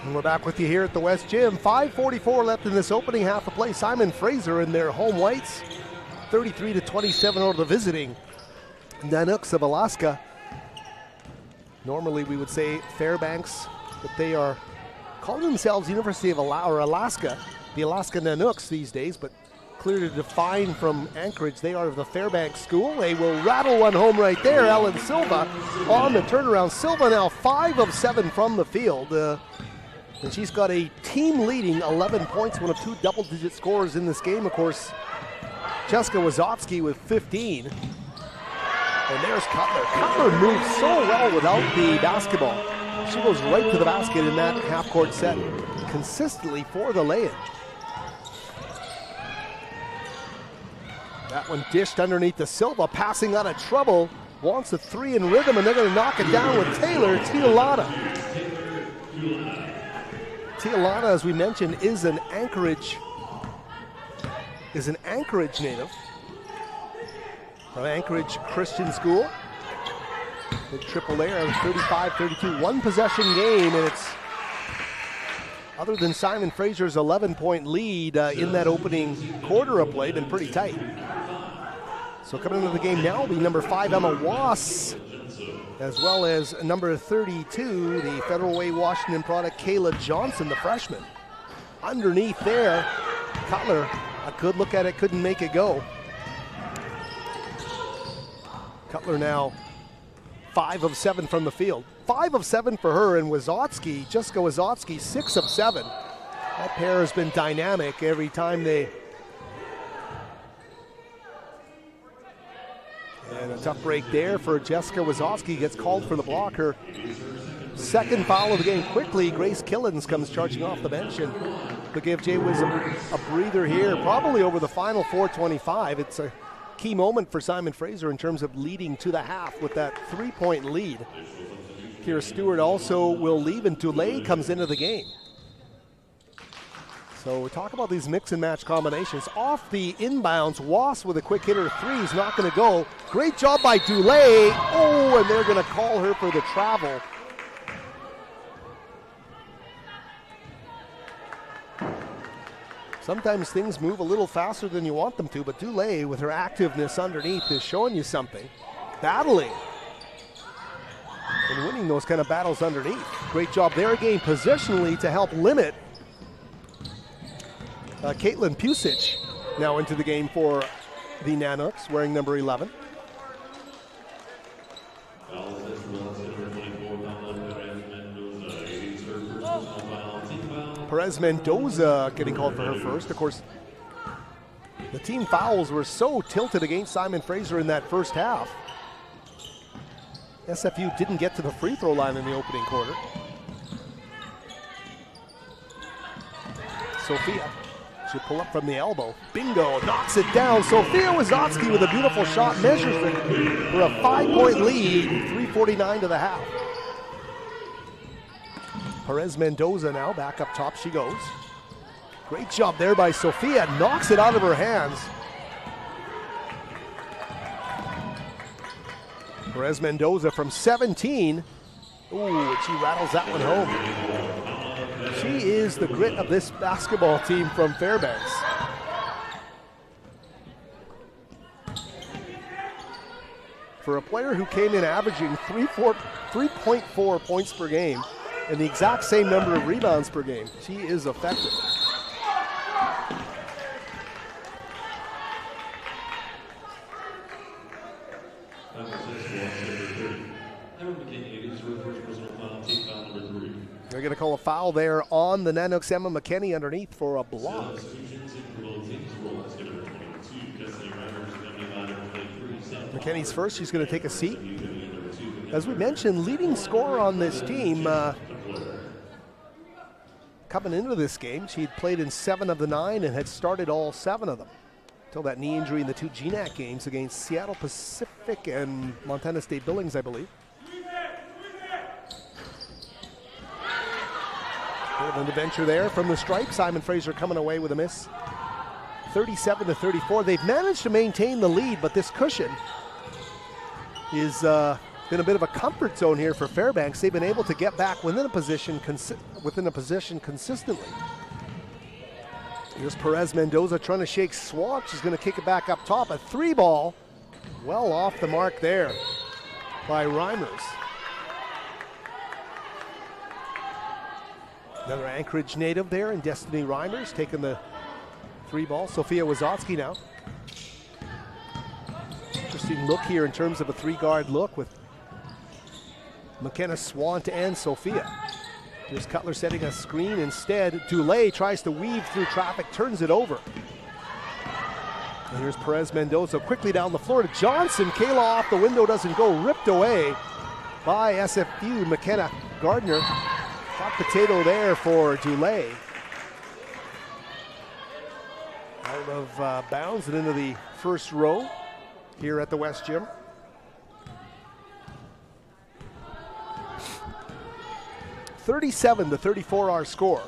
And we're back with you here at the West Gym. 5:44 left in this opening half of play. Simon Fraser in their home whites, 33-27 over the visiting Nanooks of Alaska. Normally we would say Fairbanks, but they are calling themselves University of Alaska, the Alaska Nanooks these days, but clear to define from Anchorage, they are the Fairbanks school. They will rattle one home right there. Ellen Silva on the turnaround. Silva now 5 of 7 from the field. And she's got a team-leading 11 points, one of 2 double-digit scorers in this game. Of course, Jessica Wazotsky with 15. And there's Cutler. Cutler moves so well without the basketball. She goes right to the basket in that half-court set, consistently for the lay-in. That one dished underneath the Silva, passing out of trouble. Wants a 3 in rhythm, and they're going to knock it down with Taylor Tijuana. Tijuana, as we mentioned, is an Anchorage is an Anchorage native from Anchorage Christian School. The triple A, 35-32, one possession game, and it's, other than Simon Fraser's 11-point lead in that opening quarter of play, been pretty tight. So coming into the game now will be number 5, Emma Wass, as well as number 32, the Federal Way Washington product, Kayla Johnson, the freshman. Underneath there, Cutler, a good look at it, couldn't make it go. Cutler now 5 of 7 from the field. 5 of 7 for her, and Wazowski, Jessica Wazowski, 6 of 7. That pair has been dynamic every time they... And a tough break there for Jessica Wazowski, gets called for the block. Her second foul of the game. Quickly, Grace Killens comes charging off the bench, and to give Jay Wiz a breather here, probably over the final 4:25. It's a key moment for Simon Fraser in terms of leading to the half with that 3-point lead. Kira Stewart also will leave, and Dulé comes into the game. So we talk about these mix and match combinations. Off the inbounds, Wass with a quick hitter three is not going to go. Great job by Dulé. Oh, and they're going to call her for the travel. Sometimes things move a little faster than you want them to, but Dulé, with her activeness underneath, is showing you something. Battling and winning those kind of battles underneath. Great job there again, positionally, to help limit Caitlin Pusic now into the game for the Nanooks, wearing number 11. Perez Mendoza getting called for her first. Of course, the team fouls were so tilted against Simon Fraser in that first half. SFU didn't get to the free throw line in the opening quarter. Sophia should pull up from the elbow. Bingo, knocks it down. Sophia Wazowski with a beautiful shot, measures it for a 5-point lead, 3:49 to the half. Perez Mendoza now back up top, she goes. Great job there by Sophia, knocks it out of her hands. Perez Mendoza from 17. Ooh, she rattles that one home. She is the grit of this basketball team from Fairbanks. For a player who came in averaging 3.4 points per game and the exact same number of rebounds per game, she is effective. They're going to call a foul there on the Nanooks. Emma McKinney underneath for a block. McKinney's first. She's going to take a seat. As we mentioned, leading scorer on this team coming into this game. She had played in 7 of the 9 and had started all 7 of them until that knee injury in the 2 GNAC games against Seattle Pacific and Montana State Billings, I believe. An adventure there from the stripe. Simon Fraser coming away with a miss. 37-34. They've managed to maintain the lead, but this cushion is been a bit of a comfort zone here for Fairbanks. They've been able to get back within a position consistently. Here's Perez Mendoza trying to shake Swamp. She's going to kick it back up top. A 3 ball, well off the mark there by Reimers. Another Anchorage native there in Destiny Reimers taking the 3 ball. Sophia Wazowski now. Interesting look here in terms of a 3-guard look with McKenna Swant and Sophia. Here's Cutler setting a screen instead. Dulé tries to weave through traffic, turns it over. And here's Perez Mendoza quickly down the floor to Johnson. Kayla off the window, doesn't go, ripped away by SFU. McKenna Gardner. Hot potato there for Dulé. Out of bounds and into the first row here at the West Gym. (37-34) our score.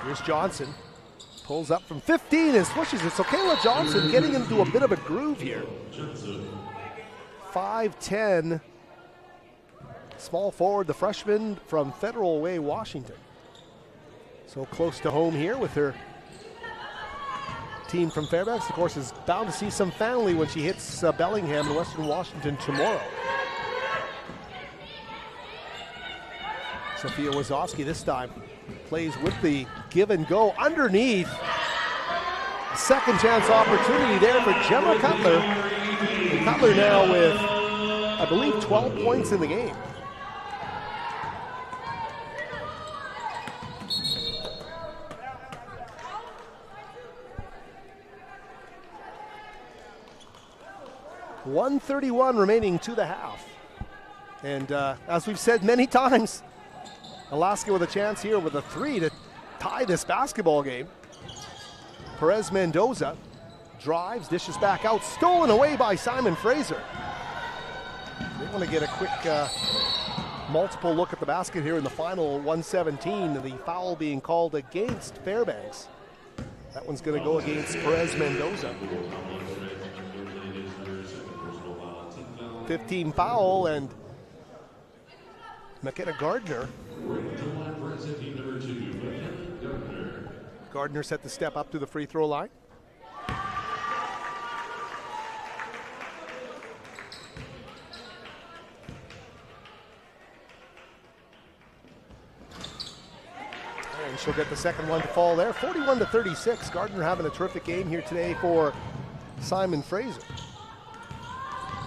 Here's Johnson. Pulls up from 15 and swishes it. So Kayla Johnson getting into a bit of a groove here. 5'10", small forward, the freshman from Federal Way, Washington. So close to home here with her team from Fairbanks. Of course, is bound to see some family when she hits Bellingham in Western Washington tomorrow. Sophia Wazowski this time plays with the give and go underneath. Second chance opportunity there for Gemma Cutler. And Cutler now with, I believe, 12 points in the game. .131 remaining to the half. And as we've said many times, Alaska with a chance here with a 3 to tie this basketball game. Perez Mendoza drives, dishes back out, stolen away by Simon Fraser. They want to get a quick multiple look at the basket here in the final 117. The foul being called against Fairbanks. That one's going to go against Perez Mendoza. 15 foul, and McKenna Gardner. Gardner set the step up to the free throw line. And she'll get the second one to fall there. 41-36. Gardner having a terrific game here today for Simon Fraser.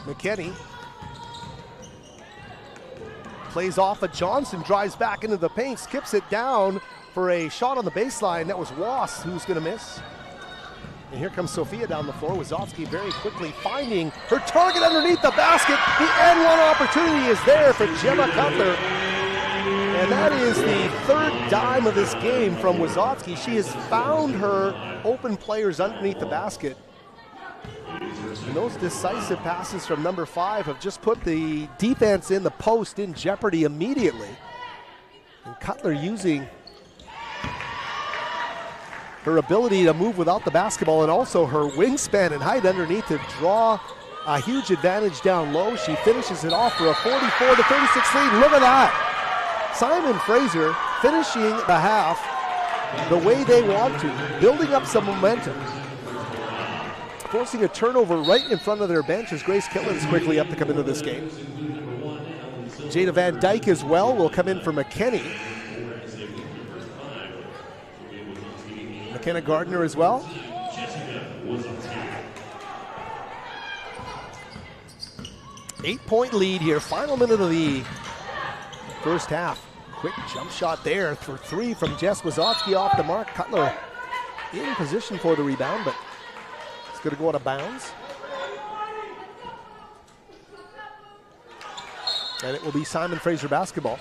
McKinney plays off of Johnson, drives back into the paint, skips it down for a shot on the baseline. That was Wass who's going to miss. And here comes Sophia down the floor. Wazowski very quickly finding her target underneath the basket. The N1 opportunity is there for Gemma Cutler. And that is the third dime of this game from Wazowski. She has found her open players underneath the basket. And those decisive passes from number 5 have just put the defense in the post in jeopardy immediately. And Cutler using her ability to move without the basketball and also her wingspan and height underneath to draw a huge advantage down low. She finishes it off for a 44-36 lead. Look at that. Simon Fraser finishing the half the way they want to, building up some momentum. Forcing a turnover right in front of their bench as Grace Kitlin's quickly up to come into this game. Jada Van Dyke as well will come in for McKinney. McKenna Gardner as well. Eight-point lead here, final minute of the first half. Quick jump shot there for 3 from Jess Wazowski off the mark. Cutler in position for the rebound, but going to go out of bounds. And it will be Simon Fraser basketball.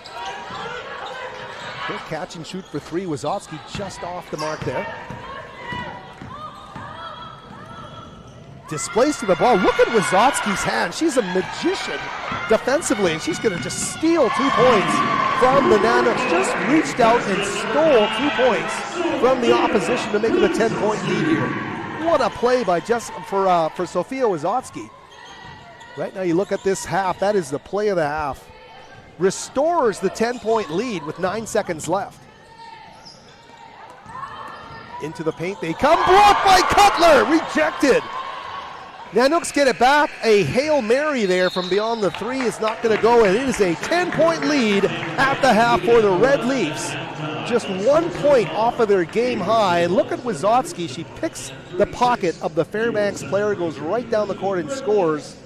Quick catch and shoot for 3. Wazowski just off the mark there. Displaced to the ball. Look at Wazowski's hand. She's a magician defensively, and she's going to just steal 2 points from the Nanoks. Just reached out and stole 2 points from the opposition to make it a 10-point lead here. What a play by for Sophia Wazowski. Right now you look at this half, that is the play of the half. Restores the 10-point lead with 9 seconds left. Into the paint they come, blocked by Cutler, rejected. Nanooks get it back. A Hail Mary there from beyond the 3 is not going to go, and it is a 10-point lead at the half for the Red Leafs. Just 1 point off of their game high, and look at Wazowski. She picks the pocket of the Fairbanks player, goes right down the court and scores.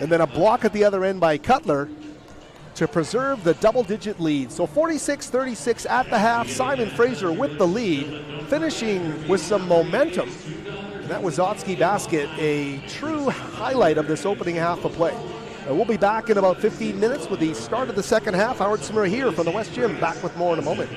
And then a block at the other end by Cutler to preserve the double-digit lead. So 46-36 at the half. Simon Fraser with the lead, finishing with some momentum. And that Wazowski basket, a true highlight of this opening half of play. We'll be back in about 15 minutes with the start of the second half. Howard Simura here from the West Gym, back with more in a moment.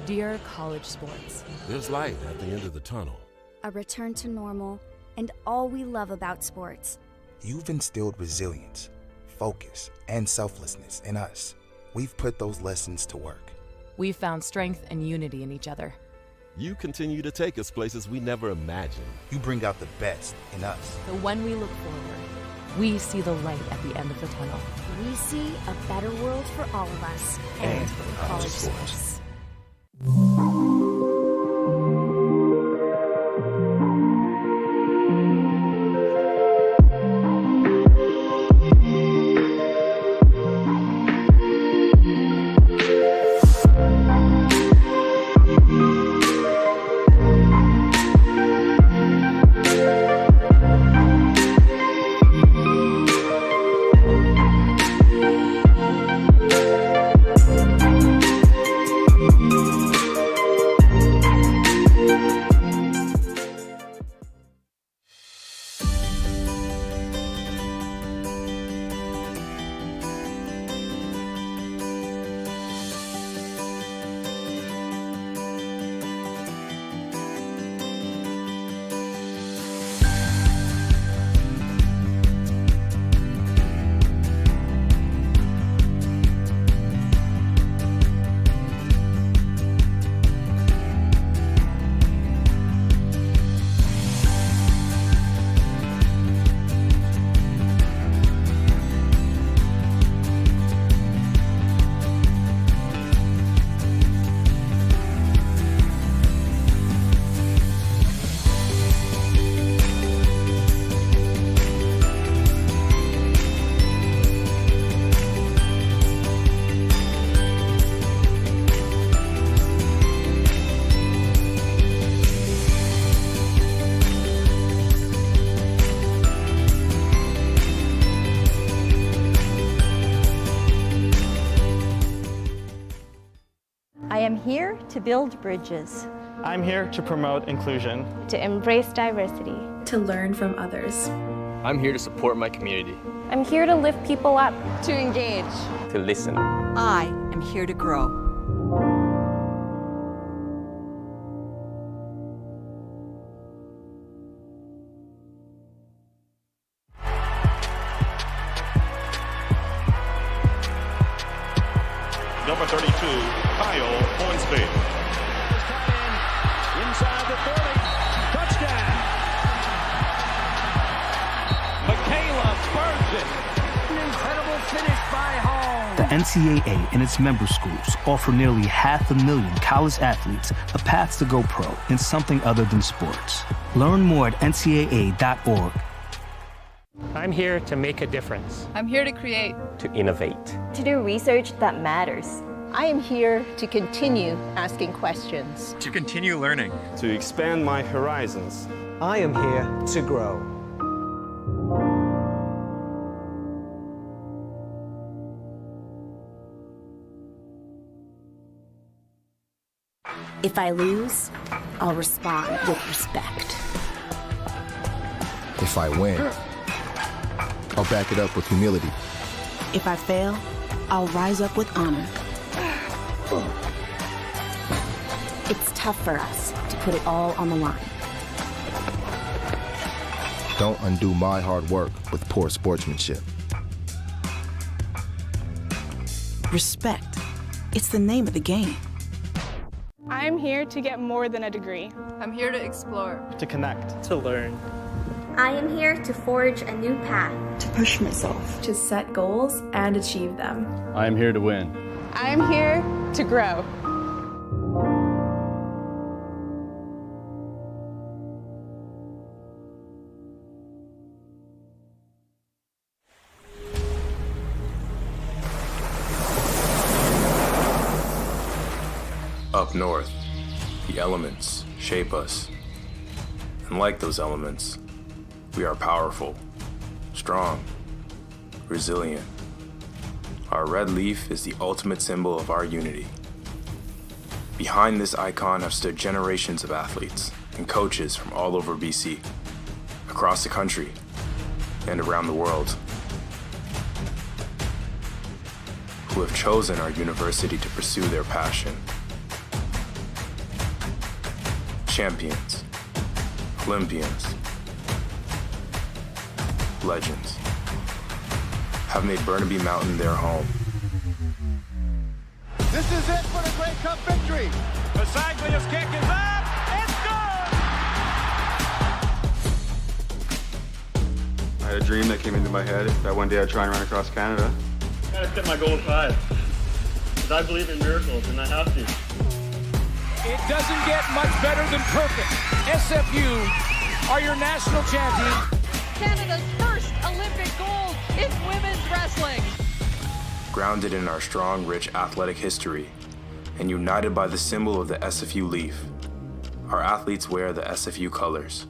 Dear college sports. There's light at the end of the tunnel. A return to normal, and all we love about sports. You've instilled resilience, focus, and selflessness in us. We've put those lessons to work. We've found strength and unity in each other. You continue to take us places we never imagined. You bring out the best in us. So when we look forward, we see the light at the end of the tunnel. We see a better world for all of us and for college sports. I am here to build bridges. I'm here to promote inclusion. To embrace diversity. To learn from others. I'm here to support my community. I'm here to lift people up. To engage. To listen. I am here to grow. Number 32, Kyle Hornsby. Inside the 30. Touchdown. Michaela spurs it. An incredible finish by Holmes. The NCAA and its member schools offer nearly 500,000 college athletes a path to go pro in something other than sports. Learn more at ncaa.org. I'm here to make a difference. I'm here to create. To innovate. To do research that matters. I am here to continue asking questions. To continue learning. To expand my horizons. I am here to grow. If I lose, I'll respond with respect. If I win, I'll back it up with humility. If I fail, I'll rise up with honor. It's tough for us to put it all on the line. Don't undo my hard work with poor sportsmanship. Respect. It's the name of the game. I'm here to get more than a degree. I'm here to explore. To connect. To learn. I am here to forge a new path. To push myself. To set goals and achieve them. I am here to win. I'm here to grow. Up north, the elements shape us. And like those elements, we are powerful, strong, resilient. Our red leaf is the ultimate symbol of our unity. Behind this icon have stood generations of athletes and coaches from all over BC, across the country, and around the world, who have chosen our university to pursue their passion. Champions, Olympians, legends have made Burnaby Mountain their home. This is it for the Grey Cup victory. Basaglia's kick is up. It's good. I had a dream that came into my head that one day I'd try and run across Canada. I gotta set my goal at 5. Because I believe in miracles and I have to. It doesn't get much better than perfect. SFU are your national champions. Canada's first Olympic gold in women's wrestling. Grounded in our strong, rich athletic history and united by the symbol of the SFU leaf, our athletes wear the SFU colors.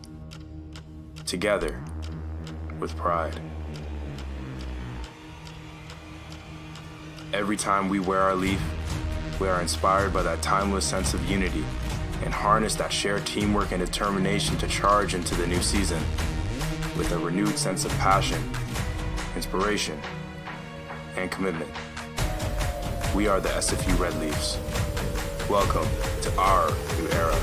Together, with pride. Every time we wear our leaf, we are inspired by that timeless sense of unity and harness that shared teamwork and determination to charge into the new season with a renewed sense of passion, inspiration, and commitment. We are the SFU Red Leafs. Welcome to our new era.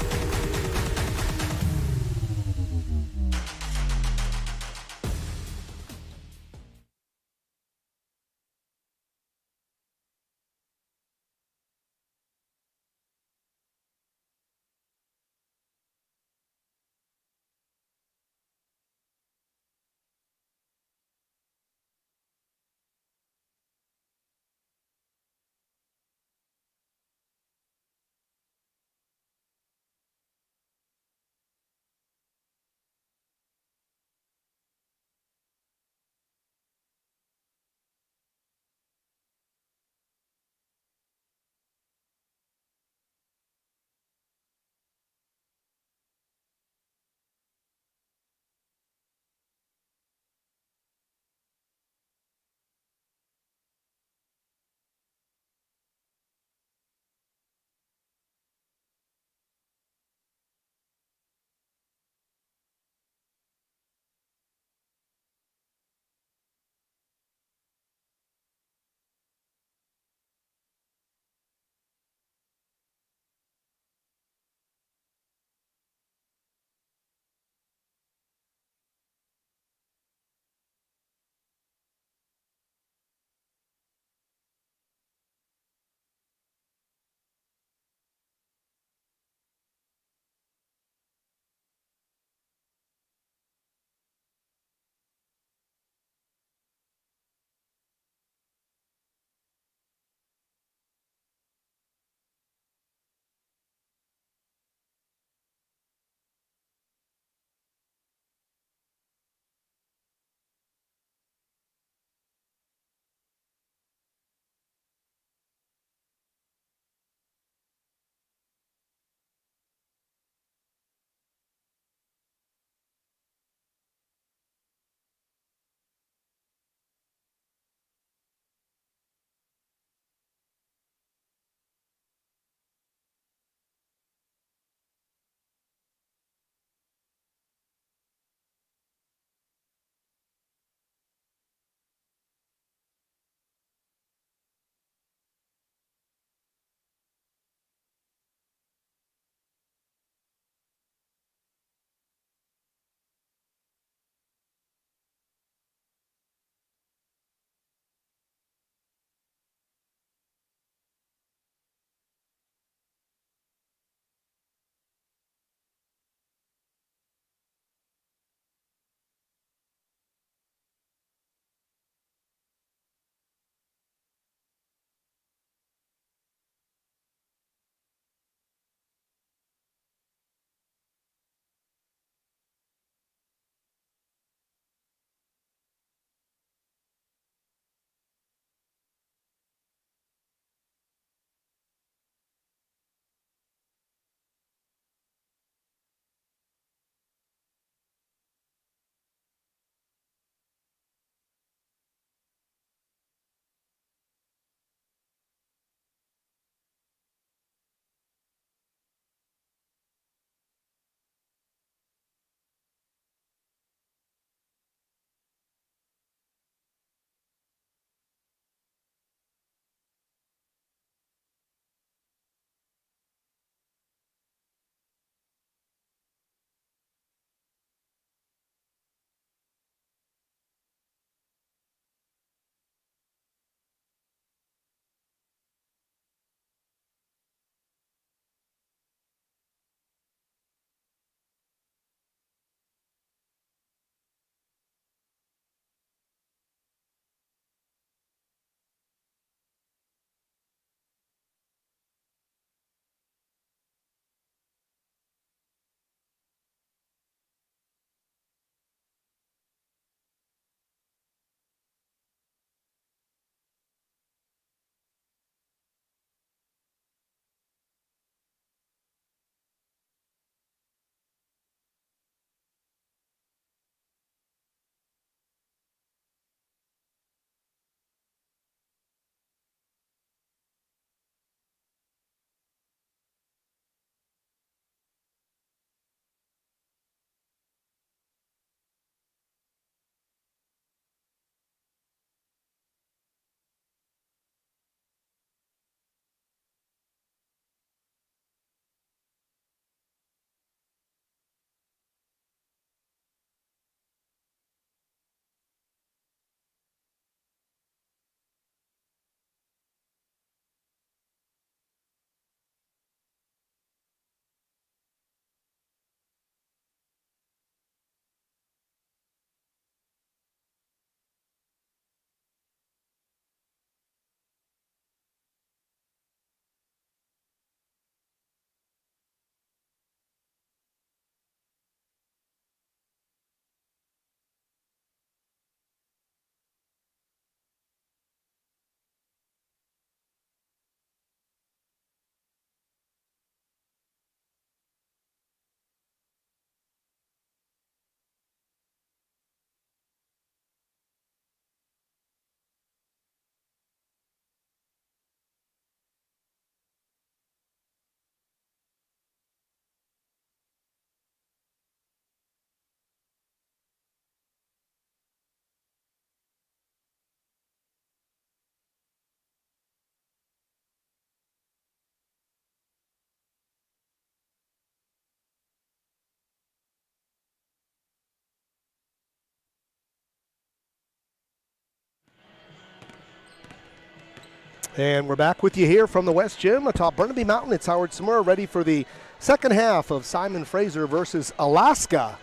And we're back with you here from the West Gym atop Burnaby Mountain. It's Howard Samura ready for the second half of Simon Fraser versus Alaska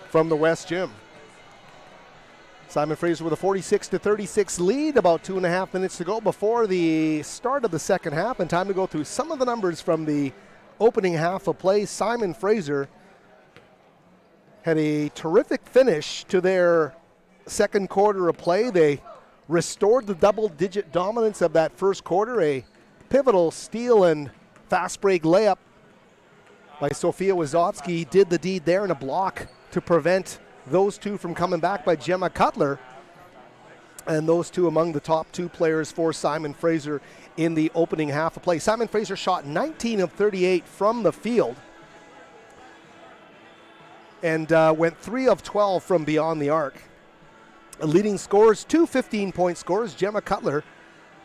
from the West Gym. Simon Fraser with a 46-36 lead, about 2.5 minutes to go before the start of the second half, and time to go through some of the numbers from the opening half of play. Simon Fraser had a terrific finish to their second quarter of play. They restored the double-digit dominance of that first quarter. A pivotal steal and fast break layup by Sofia Wazowski did the deed there, in a block to prevent those two from coming back by Gemma Cutler. And those two among the top two players for Simon Fraser in the opening half of play. Simon Fraser shot 19 of 38 from the field and went 3 of 12 from beyond the arc. Leading scorers, two 15-point scorers, Gemma Cutler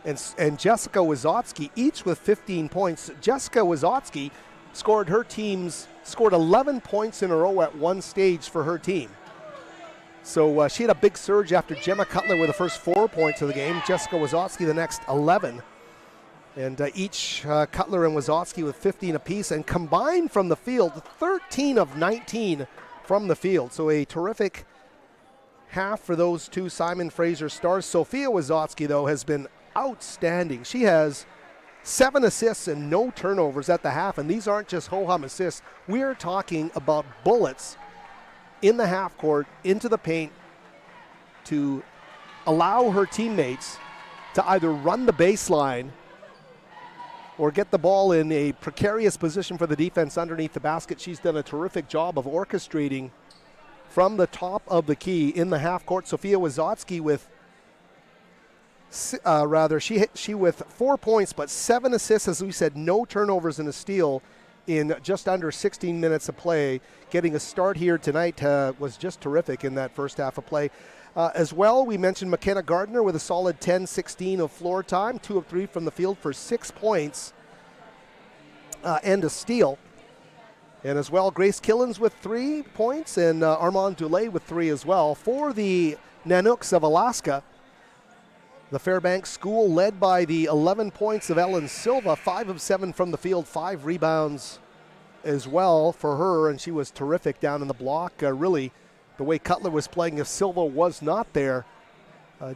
and Jessica Wazowski, each with 15 points. Jessica Wazowski scored 11 points in a row at one stage for her team. So she had a big surge after Gemma Cutler with the first 4 points of the game. Jessica Wazowski the next 11. And each Cutler and Wazowski with 15 apiece, and combined from the field, 13 of 19 from the field. So a terrific half for those two Simon Fraser stars. Sofia Wazowski, though, has been outstanding. She has 7 assists and no turnovers at the half, and these aren't just ho-hum assists. We are talking about bullets in the half court, into the paint, to allow her teammates to either run the baseline or get the ball in a precarious position for the defense underneath the basket. She's done a terrific job of orchestrating from the top of the key in the half court. Sofia Wazowski with she with 4 points, but 7 assists, as we said, no turnovers and a steal in just under 16 minutes of play. Getting a start here tonight was just terrific in that first half of play. As well, we mentioned McKenna Gardner with a solid 10-16 of floor time, 2 of 3 from the field for 6 points and a steal. And as well, Grace Killens with 3 points and Armand Dulé with 3 as well. For the Nanooks of Alaska, the Fairbanks school led by the 11 points of Ellen Silva, 5 of 7 from the field, 5 rebounds as well for her, and she was terrific down in the block. Really, the way Cutler was playing, if Silva was not there,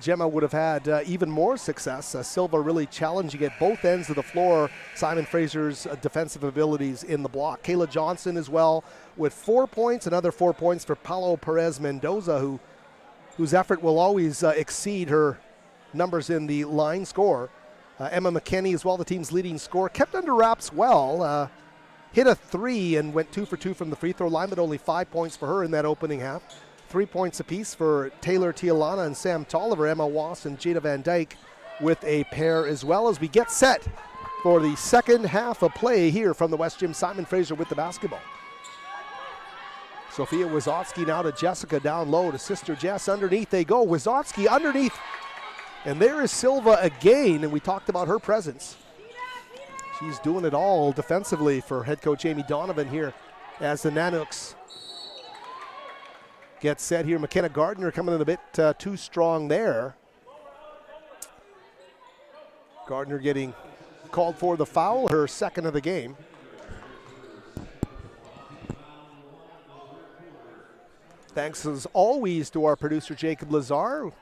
Gemma would have had even more success. Silva really challenging at both ends of the floor Simon Fraser's defensive abilities in the block. Kayla Johnson as well with 4 points, another 4 points for Paulo Perez Mendoza, whose effort will always exceed her numbers in the line score. Emma McKenney as well, the team's leading scorer, kept under wraps well. Hit a 3 and went 2 for 2 from the free throw line, but only 5 points for her in that opening half. 3 points apiece for Taylor Tialana and Sam Tolliver. Emma Wass and Jada Van Dyke with a pair as well, as we get set for the second half of play here from the West Gym. Simon Fraser with the basketball. Sofia Wazowski now to Jessica down low to sister Jess. Underneath they go. Wazowski underneath. And there is Silva again, and we talked about her presence. She's doing it all defensively for head coach Amy Donovan here as the Nanooks get set here. McKenna Gardner coming in a bit too strong there. Gardner getting called for the foul, her second of the game. Thanks as always to our producer Jacob Lazar.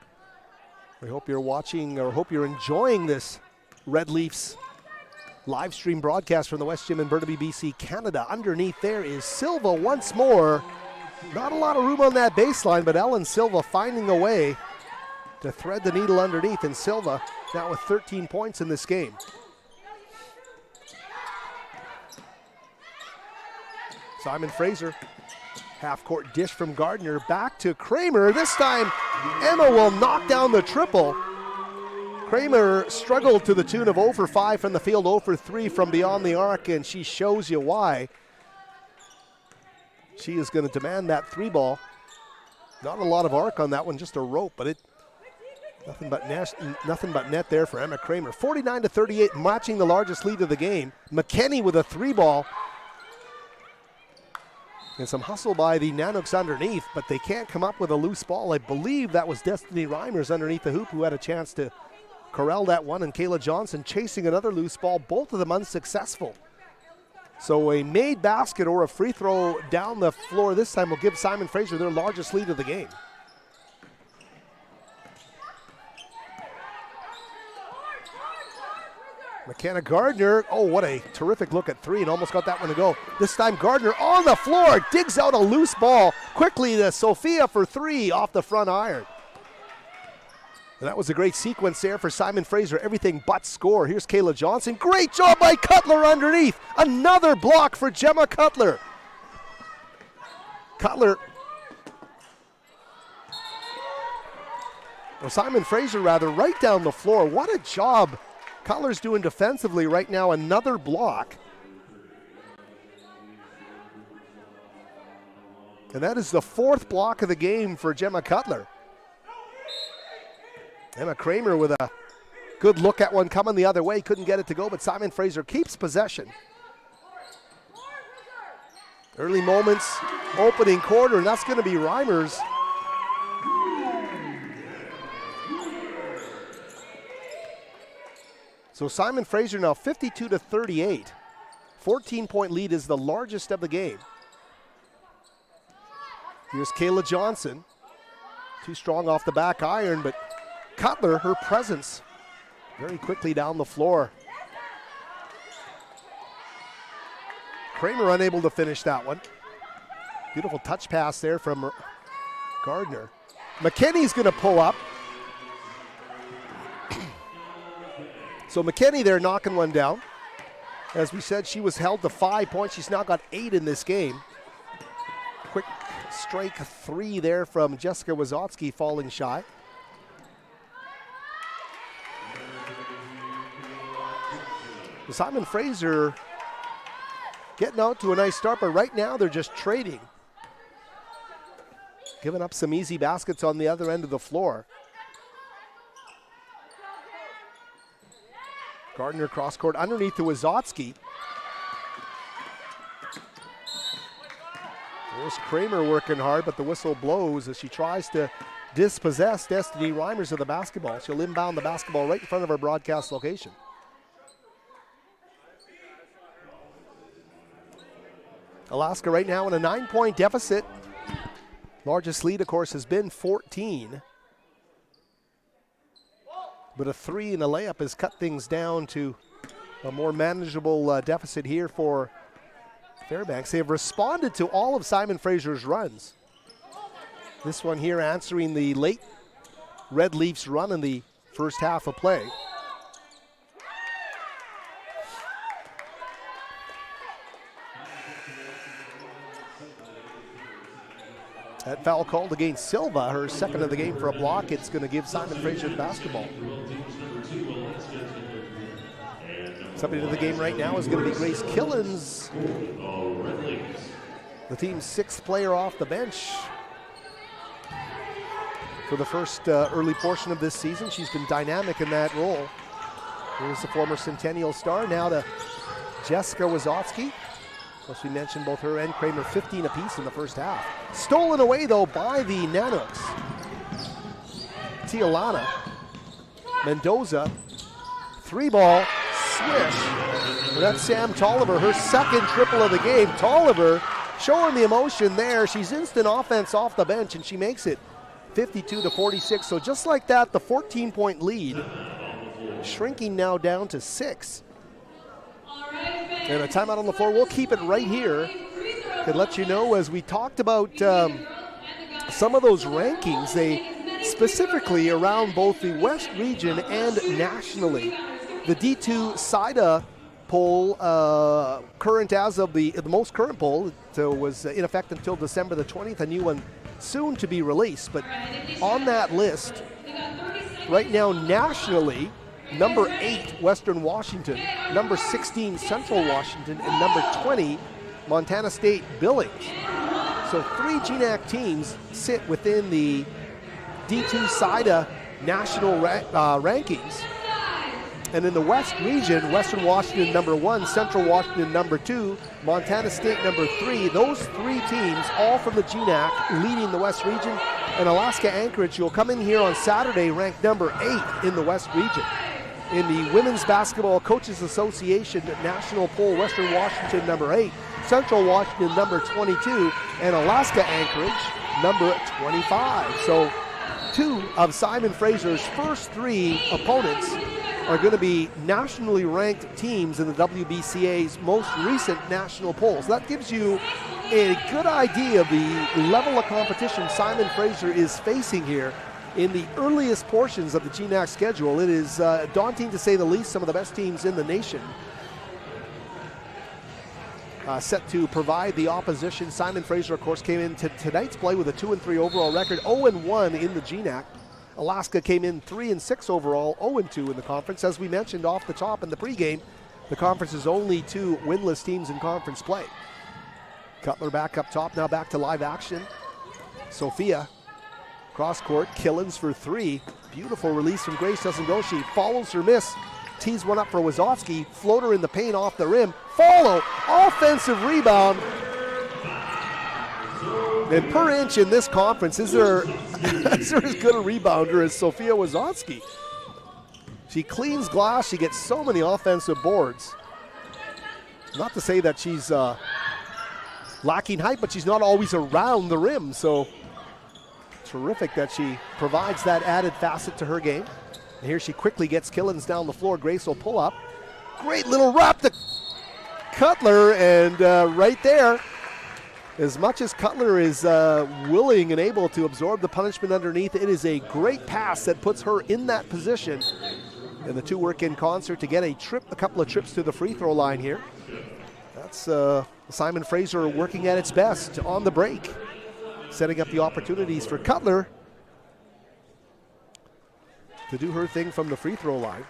We hope you're watching, or hope you're enjoying this Red Leafs live stream broadcast from the West Gym in Burnaby, BC, Canada. Underneath there is Silva once more. Not a lot of room on that baseline, but Ellen Silva finding a way to thread the needle underneath, and Silva now with 13 points in this game. Simon Fraser, half-court dish from Gardner, back to Kramer. This time, Emma will knock down the triple. Kramer struggled to the tune of 0 for 5 from the field, 0 for 3 from beyond the arc, and she shows you why. She is going to demand that 3 ball. Not a lot of arc on that one, just a rope, but nothing but net there for Emma Kramer. 49-38, matching the largest lead of the game. McKenney with a 3 ball. And some hustle by the Nanooks underneath, but they can't come up with a loose ball. I believe that was Destiny Reimers underneath the hoop who had a chance to corralled that one, and Kayla Johnson chasing another loose ball, both of them unsuccessful. So a made basket or a free throw down the floor this time will give Simon Fraser their largest lead of the game. McKenna Gardner, oh, what a terrific look at three, and almost got that one to go. This time Gardner on the floor, digs out a loose ball. Quickly to Sophia for three off the front iron. And that was a great sequence there for Simon Fraser, everything but score. Here's Kayla Johnson, great job by Cutler underneath. Another block for Gemma Cutler. Simon Fraser rather, right down the floor. What a job Cutler's doing defensively right now. Another block. And that is the fourth block of the game for Gemma Cutler. Emma Kramer with a good look at one coming the other way. Couldn't get it to go, but Simon Fraser keeps possession. Early moments, opening quarter, and that's going to be Reimers. So Simon Fraser now 52-38. 14-point lead is the largest of the game. Here's Kayla Johnson. Too strong off the back iron, but Cutler, her presence, very quickly down the floor. Kramer unable to finish that one. Beautiful touch pass there from Gardner. McKinney's going to pull up. So McKinney there knocking one down. As we said, she was held to 5 points. She's now got 8 in this game. Quick strike three there from Jessica Wazotsky, falling shy. Simon Fraser getting out to a nice start, but right now they're just trading. Giving up some easy baskets on the other end of the floor. Gardner cross court underneath to Wazotsky. There's Kramer working hard, but the whistle blows as she tries to dispossess Destiny Reimers of the basketball. She'll inbound the basketball right in front of our broadcast location. Alaska right now in a 9-point deficit. Largest lead, of course, has been 14. But a three and a layup has cut things down to a more manageable deficit here for Fairbanks. They have responded to all of Simon Fraser's runs. This one here answering the late Red Leafs run in the first half of play. That foul called against Silva, her second of the game for a block. It's going to give Simon Fraser the basketball. Somebody to the game right now is going to be Grace Killens, the team's 6th player off the bench for the first early portion of this season. She's been dynamic in that role. Here's the former Centennial star, now to Jessica Wazotsky. As we mentioned, both her and Kramer 15 apiece in the first half. Stolen away, though, by the Nanooks. Tialana. Mendoza. 3-ball. Swish. And that's Sam Tolliver, her second triple of the game. Tolliver showing the emotion there. She's instant offense off the bench, and she makes it 52-46. So just like that, the 14-point lead shrinking now down to 6. And a timeout on the floor. We'll keep it right here to let you know, as we talked about some of those rankings, they specifically around both the West region and nationally. The D2 SIDA poll, current as of the most current poll, so was in effect until December the 20th, a new one soon to be released. But on that list, right now nationally, number 8, Western Washington, number 16, Central Washington, and number 20, Montana State Billings. So 3 GNAC teams sit within the D2 SIDA national rankings. And in the West region, Western Washington number 1, Central Washington number 2, Montana State number 3. Those 3 teams, all from the GNAC, leading the West region. And Alaska Anchorage will come in here on Saturday ranked number 8 in the West region. in the Women's Basketball Coaches Association National Poll, Western Washington number 8, Central Washington number 22, and Alaska Anchorage number 25. So 2 of Simon Fraser's first 3 opponents are going to be nationally ranked teams in the WBCA's most recent national polls. That gives you a good idea of the level of competition Simon Fraser is facing here in the earliest portions of the GNAC schedule. It is daunting to say the least. Some of the best teams in the nation set to provide the opposition. Simon Fraser, of course, came into tonight's play with a 2-3 overall record, 0-1 in the GNAC. Alaska came in 3-6 overall, 0-2 in the conference. As we mentioned off the top in the pregame, the conference's only 2 winless teams in conference play. Cutler back up top, now back to live action. Sophia, cross court, Killens for 3. Beautiful release from Grace, doesn't go. She follows her miss, tees one up for Wazowski, floater in the paint off the rim, follow, offensive rebound. And per inch in this conference, is there as good a rebounder as Sophia Wazowski? She cleans glass, she gets so many offensive boards. Not to say that she's lacking height, but she's not always around the rim, so terrific that she provides that added facet to her game. And here she quickly gets Killens down the floor. Grace will pull up. Great little wrap to Cutler, and right there, as much as Cutler is willing and able to absorb the punishment underneath, it is a great pass that puts her in that position. And the 2 work in concert to get a couple of trips to the free throw line here. That's Simon Fraser working at its best on the break, setting up the opportunities for Cutler to do her thing from the free throw line.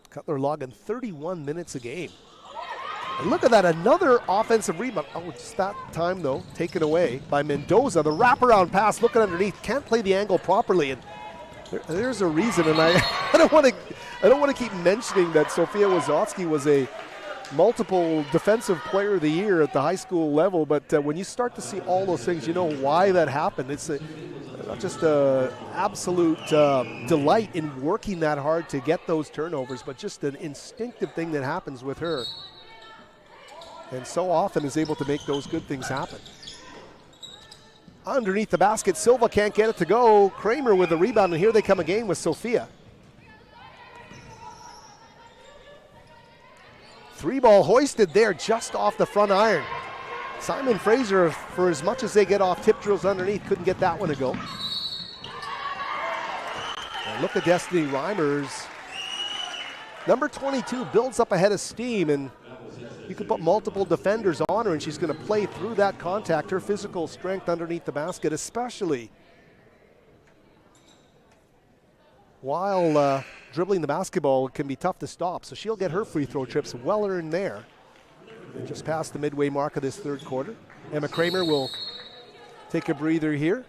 Cutler logging 31 minutes a game. And look at that, another offensive rebound. Oh, just that time though, taken away by Mendoza. The wraparound pass, looking underneath, can't play the angle properly, and there's a reason. And I don't want to keep mentioning that Sophia Wazowski was a multiple defensive player of the year at the high school level, but when you start to see all those things, you know why that happened. It's not just an absolute delight in working that hard to get those turnovers, but just an instinctive thing that happens with her. And so often is able to make those good things happen. Underneath the basket, Silva can't get it to go. Kramer with the rebound, and here they come again with Sophia. 3-ball hoisted there just off the front iron. Simon Fraser, for as much as they get off tip drills underneath, couldn't get that one to go. And look at Destiny Reimers. Number 22 builds up a head of steam, and you can put multiple defenders on her, and she's going to play through that contact. Her physical strength underneath the basket, especially while dribbling the basketball, can be tough to stop. So she'll get her free throw trips well earned there. And just past the midway mark of this 3rd quarter. Emma Kramer will take a breather here.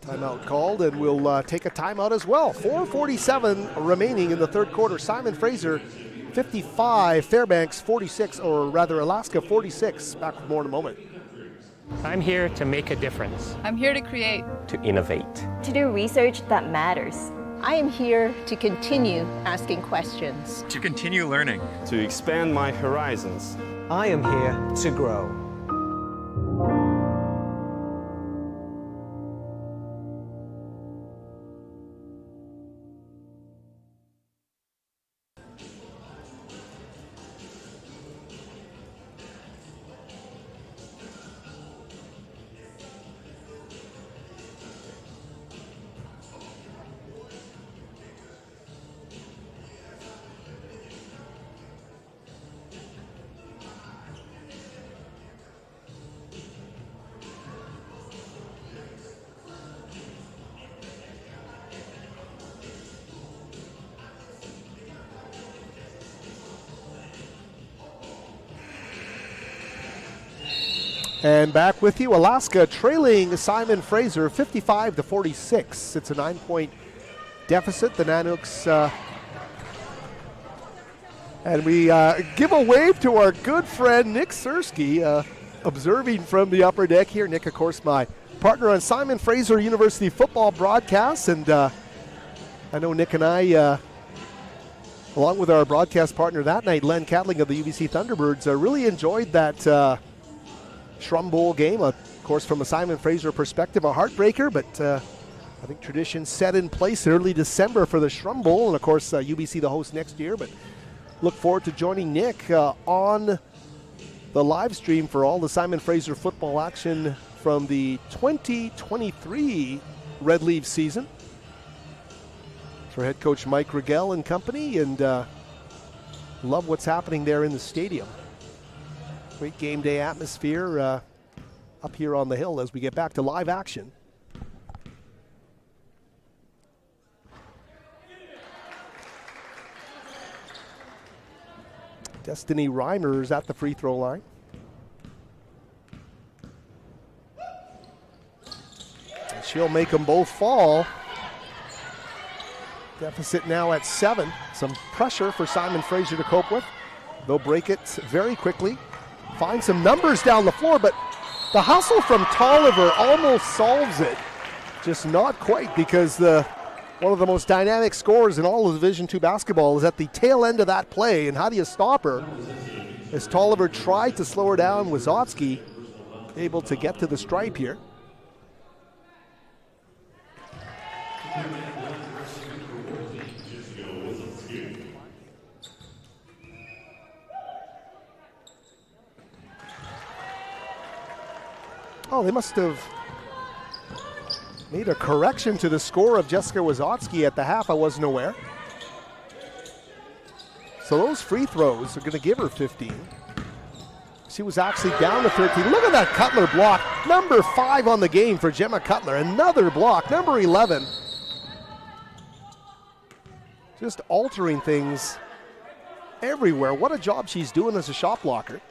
Timeout called, and we'll take a timeout as well. 4:47 remaining in the 3rd quarter. Simon Fraser 55, Fairbanks 46, or rather Alaska 46. Back with more in a moment. I'm here to make a difference. I'm here to create. To innovate. To do research that matters. I am here to continue asking questions. To continue learning. To expand my horizons. I am here to grow. And back with you, Alaska trailing Simon Fraser 55-46. It's a 9-point deficit. The Nanooks, and we give a wave to our good friend Nick Sersky, observing from the upper deck here. Nick, of course, my partner on Simon Fraser University football broadcasts. And I know Nick and I, along with our broadcast partner that night, Len Catling of the UBC Thunderbirds, really enjoyed that Shrum Bowl game. Of course, from a Simon Fraser perspective, a heartbreaker, but I think tradition set in place in early December for the Shrum Bowl. And, of course, UBC the host next year. But look forward to joining Nick on the live stream for all the Simon Fraser football action from the 2023 Red Leaf season. For head coach Mike Rigel and company, and love what's happening there in the stadium. Great game day atmosphere up here on the hill as we get back to live action. Destiny Reimers at the free throw line. And she'll make them both fall. Deficit now at 7. Some pressure for Simon Fraser to cope with. They'll break it very quickly. Find some numbers down the floor, but the hustle from Tolliver almost solves it. Just not quite, because one of the most dynamic scorers in all of Division II basketball is at the tail end of that play. And how do you stop her? As Tolliver tried to slow her down, Wazotsky able to get to the stripe here. Oh, they must have made a correction to the score of Jessica Wazotsky at the half. I wasn't aware. So those free throws are going to give her 15. She was actually down to 13. Look at that Cutler block. Number 5 on the game for Gemma Cutler. Another block. Number 11. Just altering things everywhere. What a job she's doing as a shot blocker.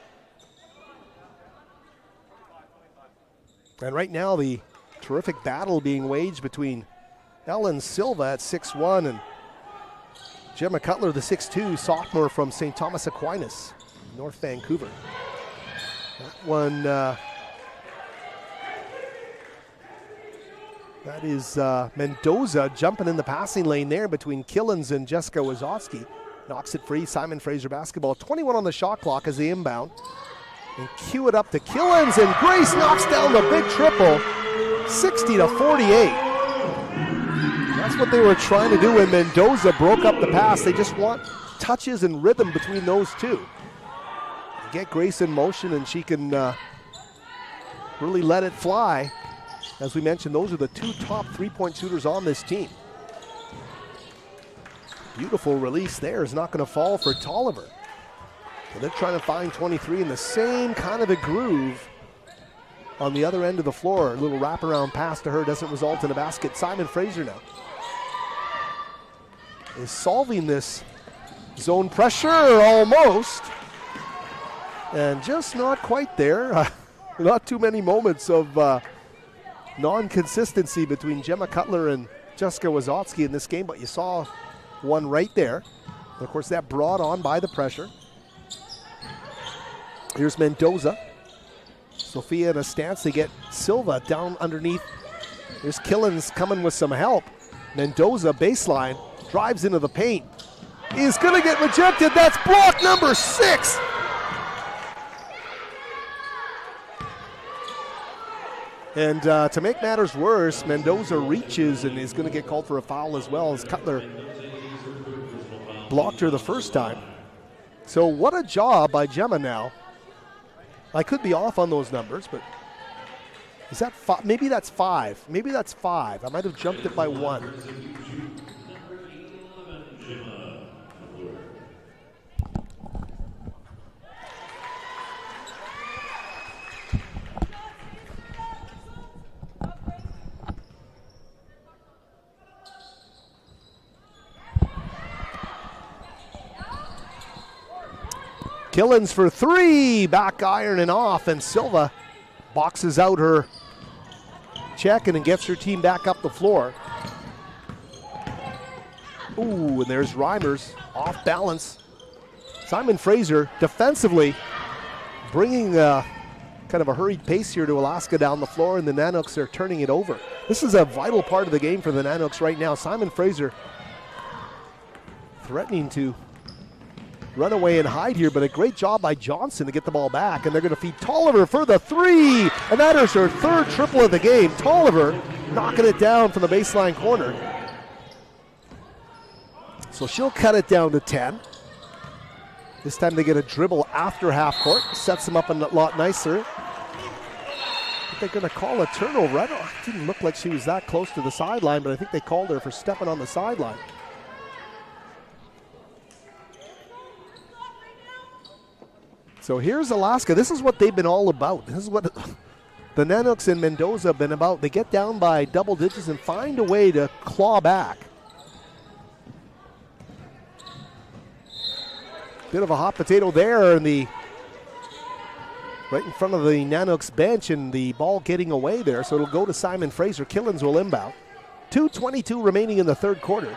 And right now the terrific battle being waged between Ellen Silva at 6'1" and Gemma Cutler, the 6'2", sophomore from St. Thomas Aquinas, North Vancouver. That one, that is Mendoza jumping in the passing lane there between Killens and Jessica Wazotsky. Knocks it free, Simon Fraser basketball. 21 on the shot clock as they inbound. And cue it up to Killens, and Grace knocks down the big triple. 60-48. That's what they were trying to do when Mendoza broke up the pass. They just want touches and rhythm between those two. Get Grace in motion, and she can really let it fly. As we mentioned, those are the 2 top three-point shooters on this team. Beautiful release there is not going to fall for Tolliver. So they're trying to find 23 in the same kind of a groove on the other end of the floor. A little wraparound pass to her doesn't result in a basket. Simon Fraser now is solving this zone pressure almost, and just not quite there. Not too many moments of non-consistency between Gemma Cutler and Jessica Wazotsky in this game, but you saw one right there. And of course, that brought on by the pressure. Here's Mendoza. Sophia in a stance. They get Silva down underneath. There's Killens coming with some help. Mendoza baseline, drives into the paint. Is going to get rejected. That's block number 6. And to make matters worse, Mendoza reaches and is going to get called for a foul as well, as Cutler blocked her the first time. So what a job by Gemma now. I could be off on those numbers, but is that 5? Maybe that's 5. Maybe that's 5. I might have jumped it by 1. Killens for 3, back iron and off, and Silva boxes out her check and gets her team back up the floor. Ooh, and there's Reimers off balance. Simon Fraser defensively bringing kind of a hurried pace here to Alaska down the floor, and the Nanooks are turning it over. This is a vital part of the game for the Nanooks right now. Simon Fraser threatening to run away and hide here, but a great job by Johnson to get the ball back, and they're going to feed Tolliver for the three, and that is her third triple of the game. Tolliver knocking it down from the baseline corner. So she'll cut it down to 10. This time they get a dribble after half court, sets them up a lot nicer. But they're going to call a turnover. It didn't look like she was that close to the sideline, but I think they called her for stepping on the sideline. So here's Alaska. This is what they've been all about. This is what the Nanooks in Mendoza have been about. They get down by double digits and find a way to claw back. Bit of a hot potato there right in front of the Nanooks bench, and the ball getting away there. So it'll go to Simon Fraser. Killens will inbound. 2:22 remaining in the third quarter.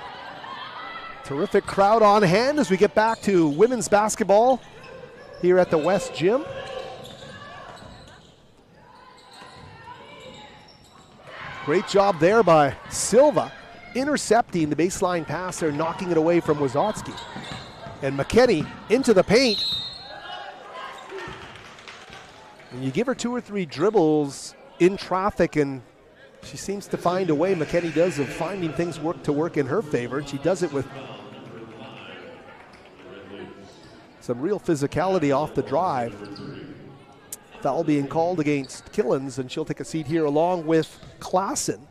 Terrific crowd on hand as we get back to women's basketball here at the West Gym. Great job there by Silva, intercepting the baseline pass there, knocking it away from Wazowski. And McKinney into the paint. And you give her 2 or 3 dribbles in traffic, and she seems to find a way, McKinney does, of finding things to work in her favor, and she does it with some real physicality off the drive. Foul being called against Killens, and she'll take a seat here along with Klassen.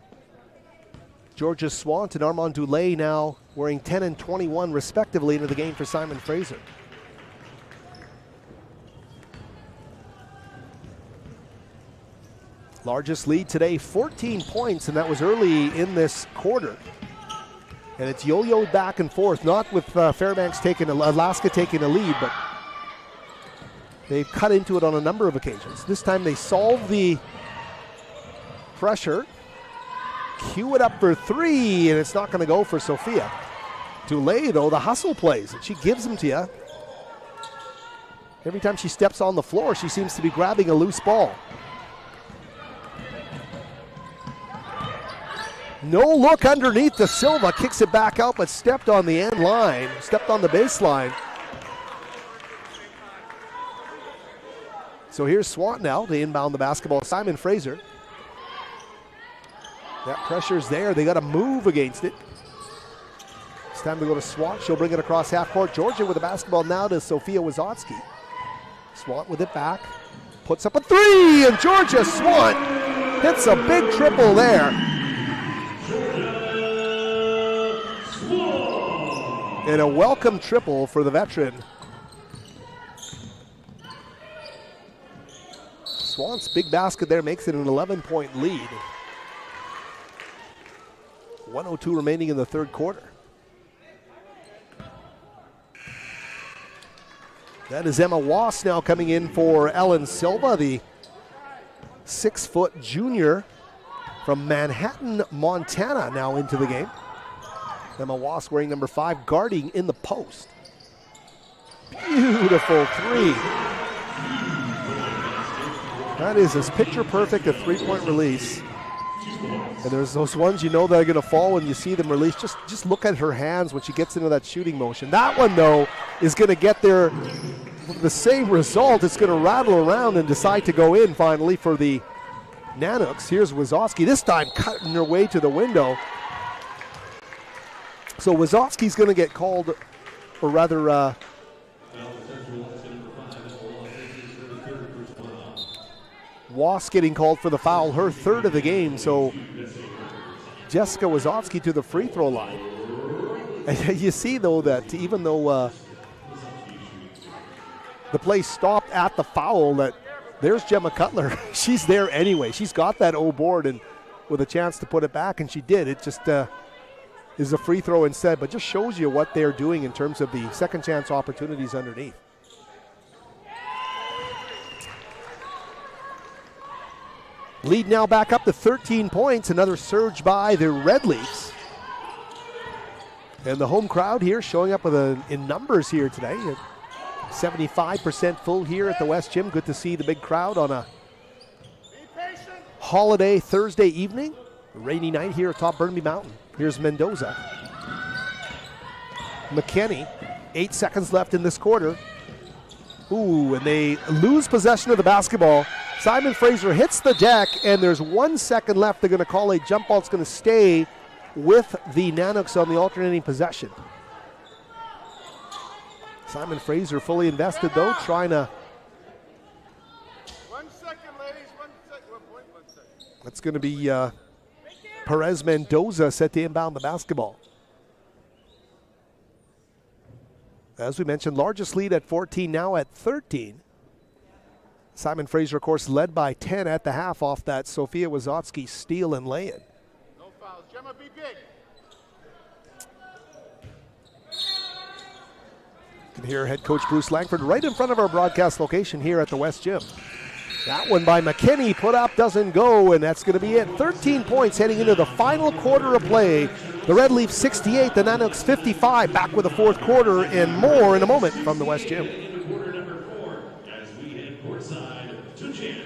Georgia Swant and Armand Dulé now wearing 10 and 21 respectively into the game for Simon Fraser. Largest lead today, 14 points, and that was early in this quarter. And it's yo-yoed back and forth, not with Fairbanks Alaska taking a lead, but they've cut into it on a number of occasions. This time they solve the pressure, cue it up for 3, and it's not going to go for Sophia. Dulé, though, the hustle plays, and she gives them to you. Every time she steps on the floor, she seems to be grabbing a loose ball. No look underneath to Silva, kicks it back out, but stepped on the end line, stepped on the baseline. So here's Swant now to inbound the basketball. Simon Fraser. That pressure's there. They got to move against it. It's time to go to Swant. She'll bring it across half court. Georgia with the basketball now to Sophia Wazowski. Swant with it back. Puts up a 3, and Georgia Swant hits a big triple there. And a welcome triple for the veteran. Swant's big basket there makes it an 11-point lead. 1:02 remaining in the third quarter. That is Emma Wass now coming in for Ellen Silva, the 6-foot junior from Manhattan, Montana, now into the game. Emma Wass wearing number 5, guarding in the post. Beautiful 3. That is as picture perfect a 3-point release. And there's those ones you know that are going to fall when you see them release. Just look at her hands when she gets into that shooting motion. That one, though, is going to get there the same result. It's going to rattle around and decide to go in finally for the Nanooks. Here's Wazowski, this time cutting her way to the window. So Wazowski's going to get called, or rather, Wass getting called for the foul, her third of the game. So Jessica Wazowski to the free throw line. And you see, though, that even though the play stopped at the foul, that there's Gemma Cutler. She's there anyway. She's got that O board and with a chance to put it back, and she did. It just is a free throw instead, but just shows you what they're doing in terms of the second chance opportunities underneath. Lead now back up to 13 points. Another surge by the Red Leafs. And the home crowd here showing up with in numbers here today. 75% full here at the West Gym. Good to see the big crowd on a holiday Thursday evening. A rainy night here atop Burnaby Mountain. Here's Mendoza. McKinney, 8 seconds left in this quarter. Ooh, and they lose possession of the basketball. Simon Fraser hits the deck, and there's 1 second left. They're going to call a jump ball. It's going to stay with the Nanooks on the alternating possession. Simon Fraser fully invested, though, trying to... 1 second, ladies. 1 second. 1 second. That's going to be Perez Mendoza set to inbound the basketball. As we mentioned, largest lead at 14, now at 13. Simon Fraser, of course, led by 10 at the half off that Sofia Wazotsky steal and lay-in. No fouls. Gemma, be big. You can hear head coach Bruce Langford right in front of our broadcast location here at the West Gym. That one by McKinney, put up, doesn't go, and that's going to be it. 13 points heading into the final quarter of play. The Red Leafs 68, the Nanooks 55. Back with the fourth quarter and more in a moment from the West Gym. Quarter number 4 as we head courtside to Jam.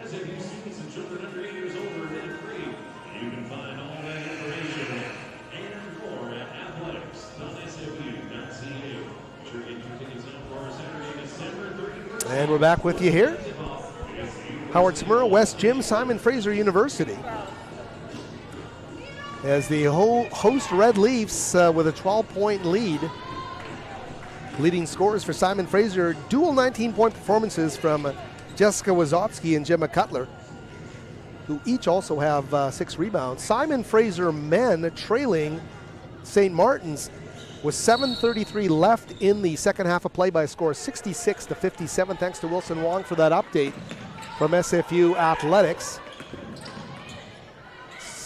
SFU students and children under 8 years old are admitted free. You can find all that information and more at athletics.sfu.ca. Sure get your tickets out for Saturday, December 31st. And we're back with you here. Howard Smurl, West Gym, Simon Fraser University. As the host Red Leafs with a 12-point lead. Leading scorers for Simon Fraser, dual 19-point performances from Jessica Wazotsky and Gemma Cutler, who each also have 6 rebounds. Simon Fraser men trailing St. Martin's with 7:33 left in the second half of play by a score of 66-57. Thanks to Wilson Wong for that update from SFU Athletics.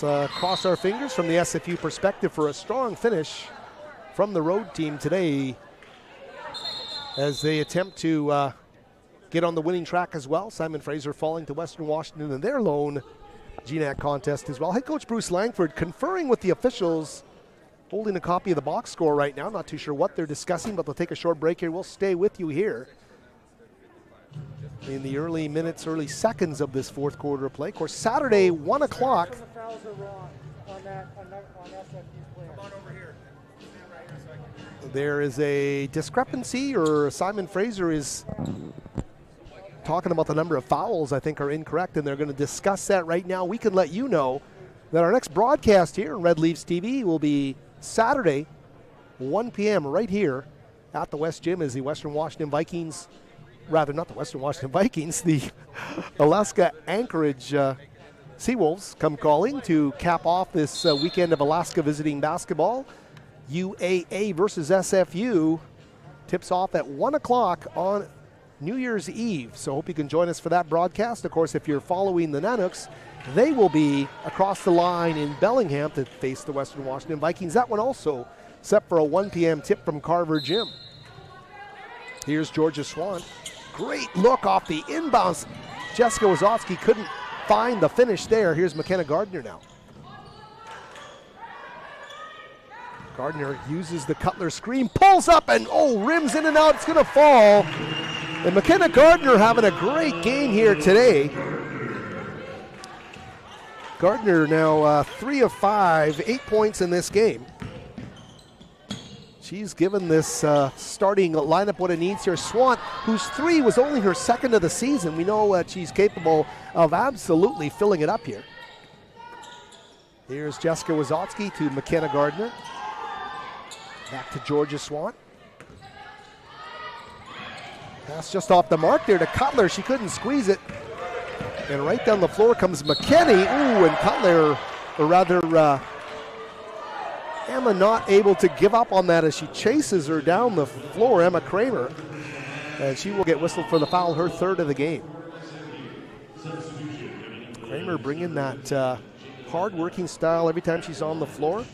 Let's cross our fingers from the SFU perspective for a strong finish from the road team today as they attempt to get on the winning track as well. Simon Fraser falling to Western Washington in their lone GNAC contest as well. Head coach Bruce Langford conferring with the officials, holding a copy of the box score right now. Not too sure what they're discussing, but they'll take a short break here. We'll stay with you here in the early minutes, early seconds of this fourth quarter of play. Of course, Saturday, 1 o'clock. There is a discrepancy, or Simon Fraser is talking about the number of fouls I think are incorrect, and they're going to discuss that right now. We can let you know that our next broadcast here on Red Leafs TV will be Saturday, 1 p.m. right here at the West Gym as the Western Washington Vikings, rather not the Western Washington Vikings, the Alaska Anchorage Seawolves come calling to cap off this weekend of Alaska visiting basketball. UAA versus SFU tips off at 1 o'clock on New Year's Eve. So hope you can join us for that broadcast. Of course, if you're following the Nanooks, they will be across the line in Bellingham to face the Western Washington Vikings. That one also set for a 1 p.m. tip from Carver Gym. Here's Georgia Swan. Great look off the inbounds. Jessica Wazotsky couldn't find the finish there. Here's McKenna Gardner now. Gardner uses the Cutler screen, pulls up, and rims in and out. It's going to fall. And McKenna Gardner having a great game here today. Gardner now 3 of 5, 8 points in this game. She's given this starting lineup what it needs here. Swan, whose 3 was only her second of the season. We know she's capable of absolutely filling it up here. Here's Jessica Wazowski to McKenna Gardner. Back to Georgia Swan. Pass just off the mark there to Cutler. She couldn't squeeze it. And right down the floor comes McKinney. Ooh, and Cutler, or rather Emma not able to give up on that as she chases her down the floor, Emma Kramer. And she will get whistled for the foul, her third of the game. Kramer bringing that hard-working style every time she's on the floor.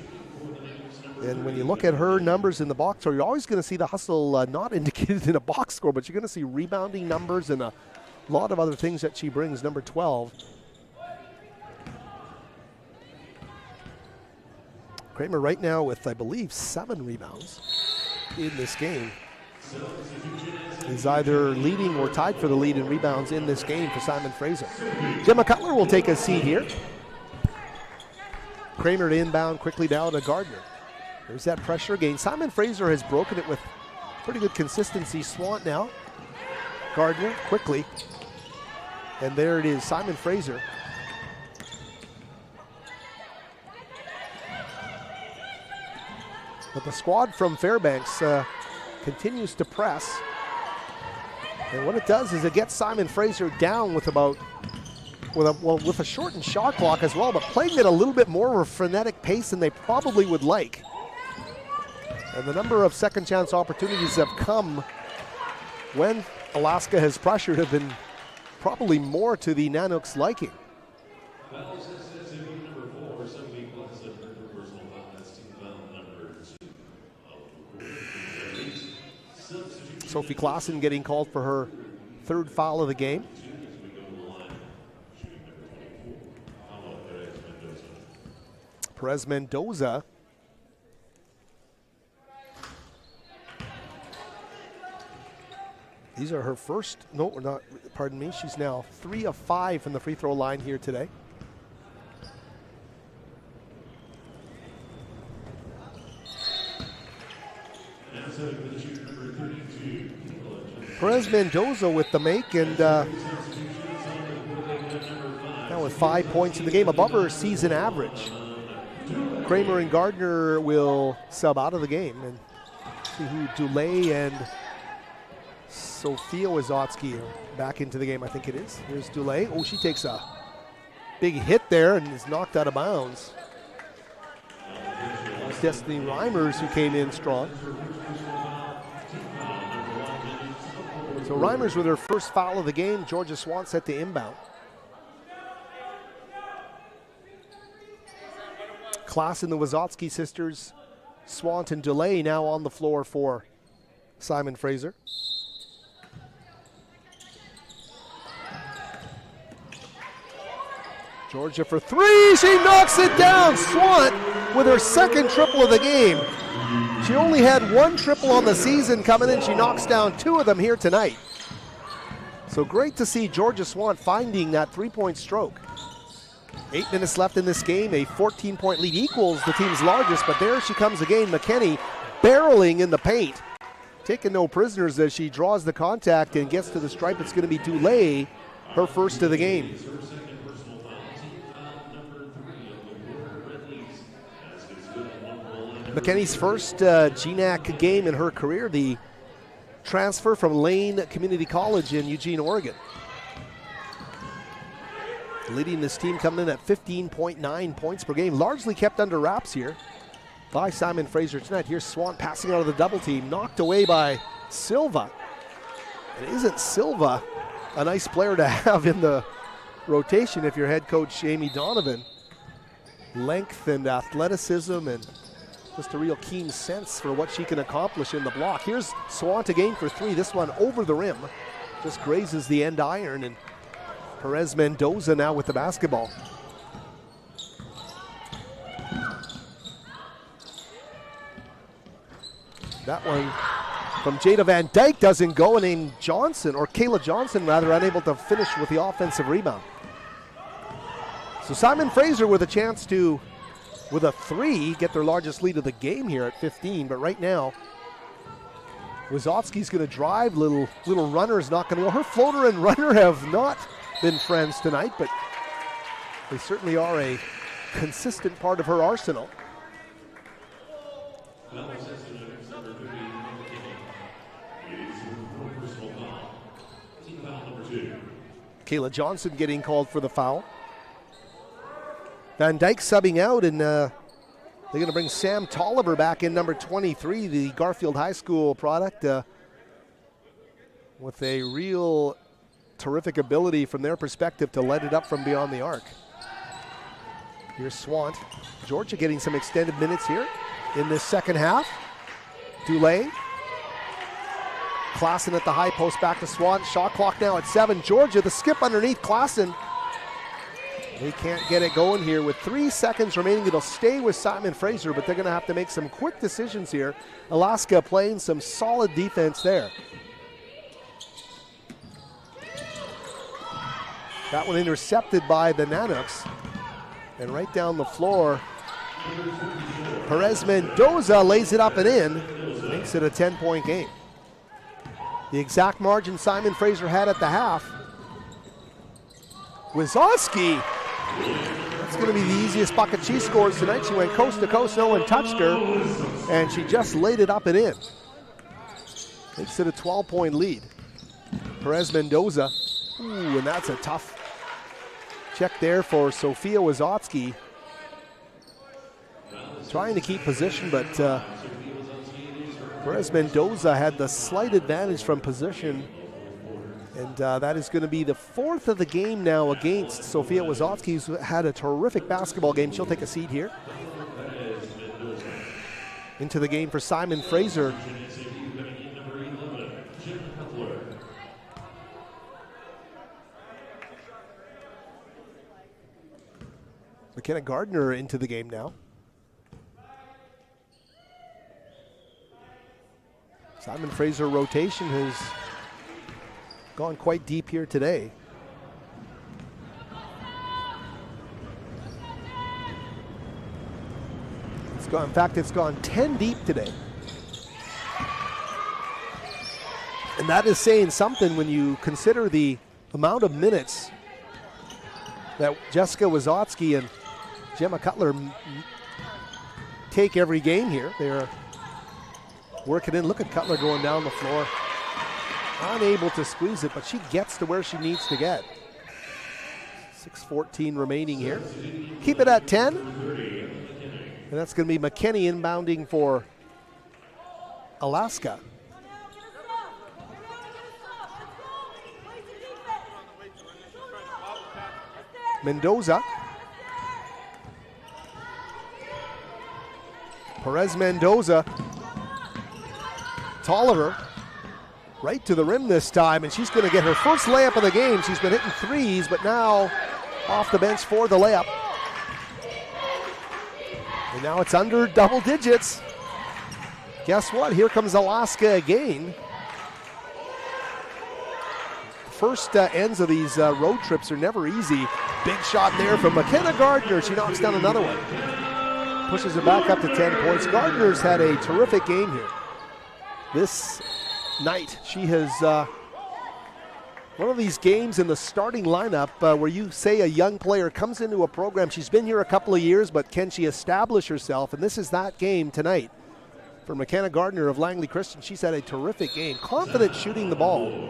And when you look at her numbers in the box score, you're always going to see the hustle not indicated in a box score, but you're going to see rebounding numbers and a lot of other things that she brings, number 12. Kramer right now with, I believe, 7 rebounds in this game. Is either leading or tied for the lead in rebounds in this game for Simon Fraser. Gemma Cutler will take a seat here. Kramer to inbound quickly down to Gardner. There's that pressure again. Simon Fraser has broken it with pretty good consistency. Swan now. Gardner quickly. And there it is, Simon Fraser. But the squad from Fairbanks continues to press. And what it does is it gets Simon Fraser down with with a shortened shot clock as well, but playing at a little bit more of a frenetic pace than they probably would like. And the number of second chance opportunities that have come when Alaska has pressured have been probably more to the Nanooks' liking. Sophie Klassen getting called for her third foul of the game. Perez Mendoza. These are her first, no, not, pardon me, she's now 3 of 5 from the free throw line here today. Perez Mendoza with the make, and now with 5 points in the game, above her season average. Kramer and Gardner will sub out of the game, and see who Dulé and Sophia Wazowski are back into the game, I think it is. Here's Dulé. Oh, she takes a big hit there and is knocked out of bounds. Destiny Reimers, who came in strong. So Reimers with her first foul of the game. Georgia Swan set to inbound. Class in the Wazowski sisters, Swant and Dulé now on the floor for Simon Fraser. Georgia for 3, she knocks it down. Swant with her second triple of the game. She only had 1 triple on the season coming in. She knocks down 2 of them here tonight. So great to see Georgia Swan finding that 3-point stroke. 8 minutes left in this game. A 14-point lead equals the team's largest, but there she comes again. McKinney barreling in the paint. Taking no prisoners as she draws the contact and gets to the stripe. It's going to be Dulé, her first of the game. McKinney's first GNAC game in her career, the transfer from Lane Community College in Eugene, Oregon. Leading this team coming in at 15.9 points per game, largely kept under wraps here by Simon Fraser tonight. Here's Swan passing out of the double team, knocked away by Silva. And isn't Silva a nice player to have in the rotation if you're head coach Amy Donovan? Length and athleticism and just a real keen sense for what she can accomplish in the block. Here's Swan again for 3. This one over the rim. Just grazes the end iron, and Perez Mendoza now with the basketball. That one from Jada Van Dyke doesn't go, and Kayla Johnson rather, unable to finish with the offensive rebound. So Simon Fraser with a chance to, with a 3, get their largest lead of the game here at 15. But right now, Wazowski's going to drive. Little runner is not going to go. Her floater and runner have not been friends tonight, but they certainly are a consistent part of her arsenal. Kayla Johnson getting called for the foul. Van Dyke subbing out, and they're going to bring Sam Tolliver back in, number 23, the Garfield High School product, with a real terrific ability from their perspective to let it up from beyond the arc. Here's Swant. Georgia getting some extended minutes here in this second half. Dulé. Klassen at the high post, back to Swant. Shot clock now at 7. Georgia, the skip underneath Klassen. They can't get it going here. With 3 seconds remaining, it'll stay with Simon Fraser, but they're going to have to make some quick decisions here. Alaska playing some solid defense there. That one intercepted by the Nanooks. And right down the floor, Perez Mendoza lays it up and in. Makes it a 10-point game. The exact margin Simon Fraser had at the half. Wysocki, that's going to be the easiest bucket she scores tonight. She went coast to coast, no one touched her, and she just laid it up and in. Makes it a 12-point lead. Perez Mendoza, ooh, and that's a tough check there for Sophia Wysocki. Trying to keep position, but Perez Mendoza had the slight advantage from position, and that is going to be the 4th of the game now against Sophia Wysocki, who's had a terrific basketball game. She'll take a seat here. Into the game for Simon Fraser. McKenna Gardner into the game now. Simon Fraser rotation has gone quite deep here today. In fact, it's gone 10 deep today. And that is saying something when you consider the amount of minutes that Jessica Wysocki and Gemma Cutler take every game here. They're working in. Look at Cutler going down the floor. Unable to squeeze it, but she gets to where she needs to get. 6:14 remaining here. Keep it at 10. And that's going to be McKinney inbounding for Alaska. Mendoza. Perez Mendoza. Tolliver. Right to the rim this time, and she's going to get her first layup of the game. She's been hitting threes, but now off the bench for the layup. And now it's under double digits. Guess what? Here comes Alaska again. First ends of these road trips are never easy. Big shot there from McKenna Gardner. She knocks down another one. Pushes it back up to 10 points. Gardner's had a terrific game here this night. She has one of these games in the starting lineup where you say a young player comes into a program. She's been here a couple of years, but can she establish herself? And this is that game tonight for McKenna Gardner of Langley Christian. She's had a terrific game. Confident shooting the ball,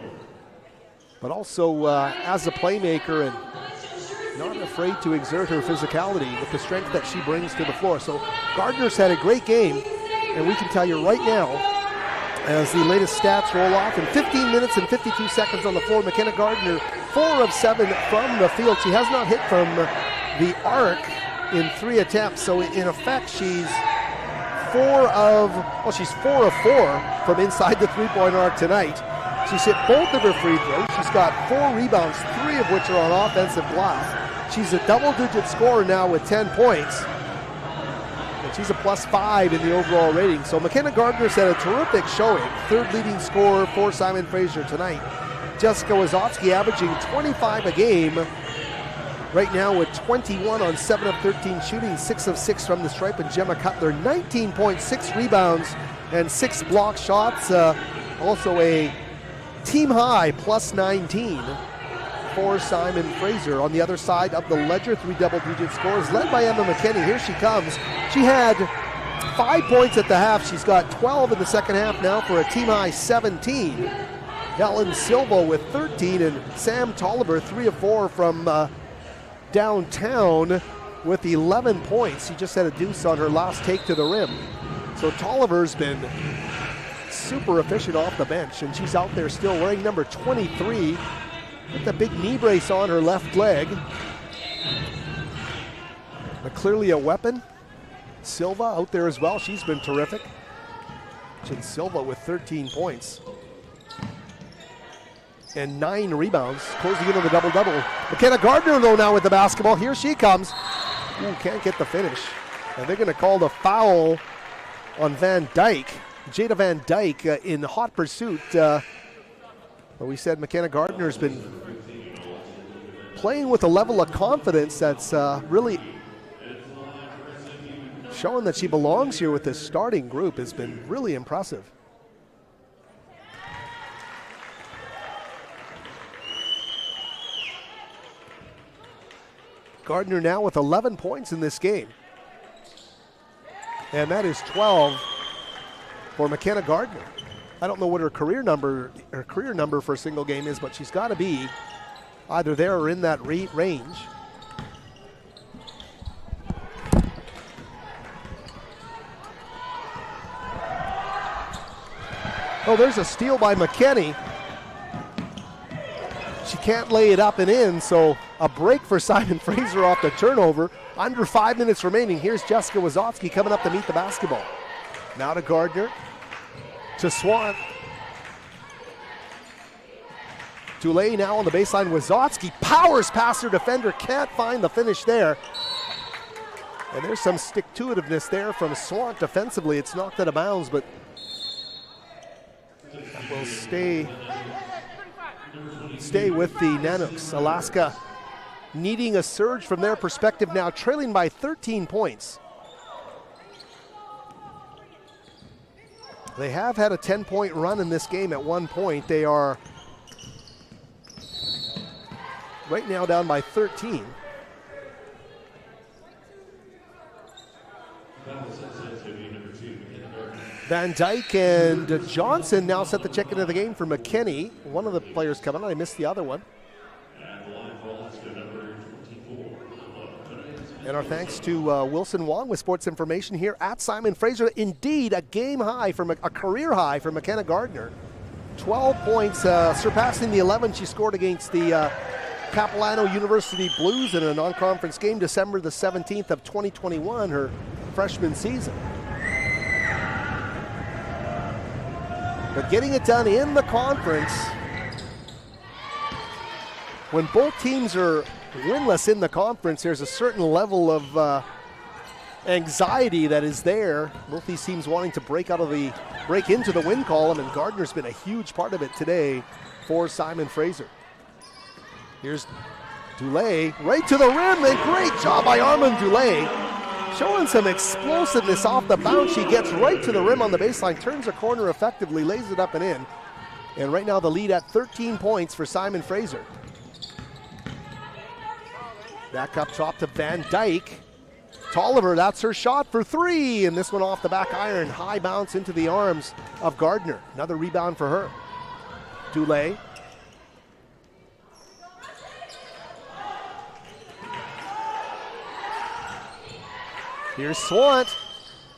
but also as a playmaker and not afraid to exert her physicality with the strength that she brings to the floor. So Gardner's had a great game, and we can tell you right now, as the latest stats roll off, in 15 minutes and 52 seconds on the floor, McKenna Gardner 4 of 7 from the field. She has not hit from the arc in 3 attempts, so in effect she's 4 of 4 from inside the three-point arc tonight. She's hit both of her free throws. She's got 4 rebounds, 3 of which are on offensive glass. She's a double-digit scorer now with 10 points. And she's a +5 in the overall rating. So McKenna Gardner's had a terrific showing. 3rd leading scorer for Simon Fraser tonight. Jessica Wysocki averaging 25 a game. Right now with 21 on 7 of 13 shooting, 6 of 6 from the stripe. And Gemma Cutler, 19 points, 6 rebounds, and 6 block shots. Also a team high, +19 for Simon Fraser. On the other side of the ledger, 3 double-digit scores led by Emma McKinney. Here she comes. She had 5 points at the half. She's got 12 in the second half now for a team-high 17. Helen Silva with 13, and Sam Tolliver 3 of 4 from downtown with 11 points. She just had a deuce on her last take to the rim. So Tolliver's been super efficient off the bench, and she's out there still wearing number 23 with the big knee brace on her left leg. But clearly a weapon. Silva out there as well. She's been terrific. And Silva with 13 points and 9 rebounds, closing in on the double-double. McKenna Gardner, though, now with the basketball. Here she comes. Ooh, can't get the finish. And they're going to call the foul on Van Dyke. Jada Van Dyke in hot pursuit. But we said McKenna Gardner's been playing with a level of confidence that's really showing that she belongs here with this starting group. Has been really impressive. Gardner now with 11 points in this game. And that is 12 for McKenna Gardner. I don't know what her career number for a single game is, but she's got to be either there or in that range. Oh, there's a steal by McKinney. She can't lay it up and in, so a break for Simon Fraser off the turnover. Under 5 minutes remaining. Here's Jessica Wazotsky coming up to meet the basketball. Now to Gardner, to Swan. Dulé now on the baseline. Wazotsky powers past her defender, can't find the finish there. And there's some stick-to-itiveness there from Swan defensively. It's knocked out of bounds, but that will stay with the Nanooks. Alaska needing a surge from their perspective now, trailing by 13 points. They have had a 10-point run in this game at one point. They are right now down by 13. Van Dyke and Johnson now set the check into the game for McKinney. One of the players coming on, I missed the other one. And our thanks to Wilson Wong with sports information here at Simon Fraser. Indeed, a game high, a career high for McKenna Gardner. 12 points, surpassing the 11 she scored against the Capilano University Blues in a non-conference game December the 17th of 2021, her freshman season. But getting it done in the conference, when both teams are winless in the conference, there's a certain level of anxiety that is there. Both these teams wanting to break into the win column, and Gardner's been a huge part of it today for Simon Fraser. Here's Dulé right to the rim, and great job by Armand Dulé. Showing some explosiveness off the bounce. She gets right to the rim on the baseline, turns a corner effectively, lays it up and in. And right now the lead at 13 points for Simon Fraser. Back up top to Van Dyke. Tolliver, that's her shot for 3. And this one off the back iron. High bounce into the arms of Gardner. Another rebound for her. Dulé. Here's Swant.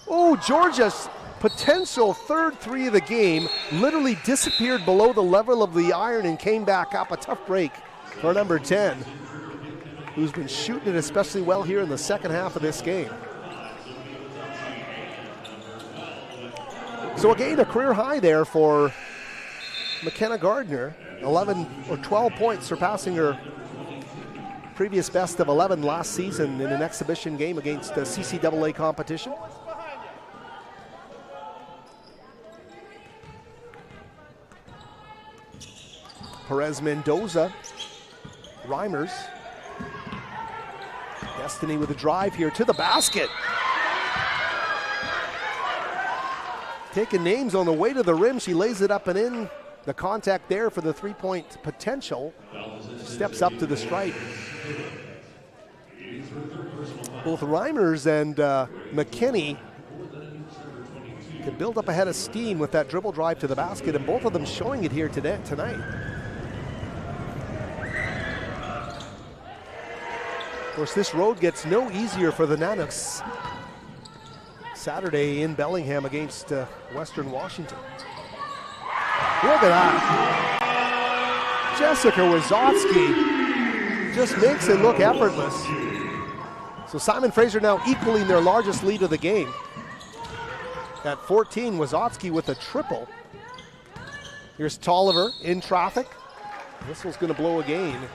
Oh, Georgia's potential third 3 of the game literally disappeared below the level of the iron and came back up. A tough break for number 10, who's been shooting it especially well here in the second half of this game. So again, a career high there for McKenna Gardner. 11 or 12 points, surpassing her previous best of 11 last season in an exhibition game against the CCAA competition. Perez Mendoza, Reimers. Destiny with a drive here to the basket. Taking names on the way to the rim. She lays it up and in. the contact there for the three-point potential. Steps up to the stripe. Both Reimers and McKinney could build up a head of steam with that dribble drive to the basket, and both of them showing it here tonight. Of course, this road gets no easier for the Nanooks Saturday in Bellingham against Western Washington. Look at that. Jessica Wazotsky just makes it look effortless. So Simon Fraser now equaling their largest lead of the game. At 14, Wazotsky with a triple. Here's Tolliver in traffic. This one's going to blow again.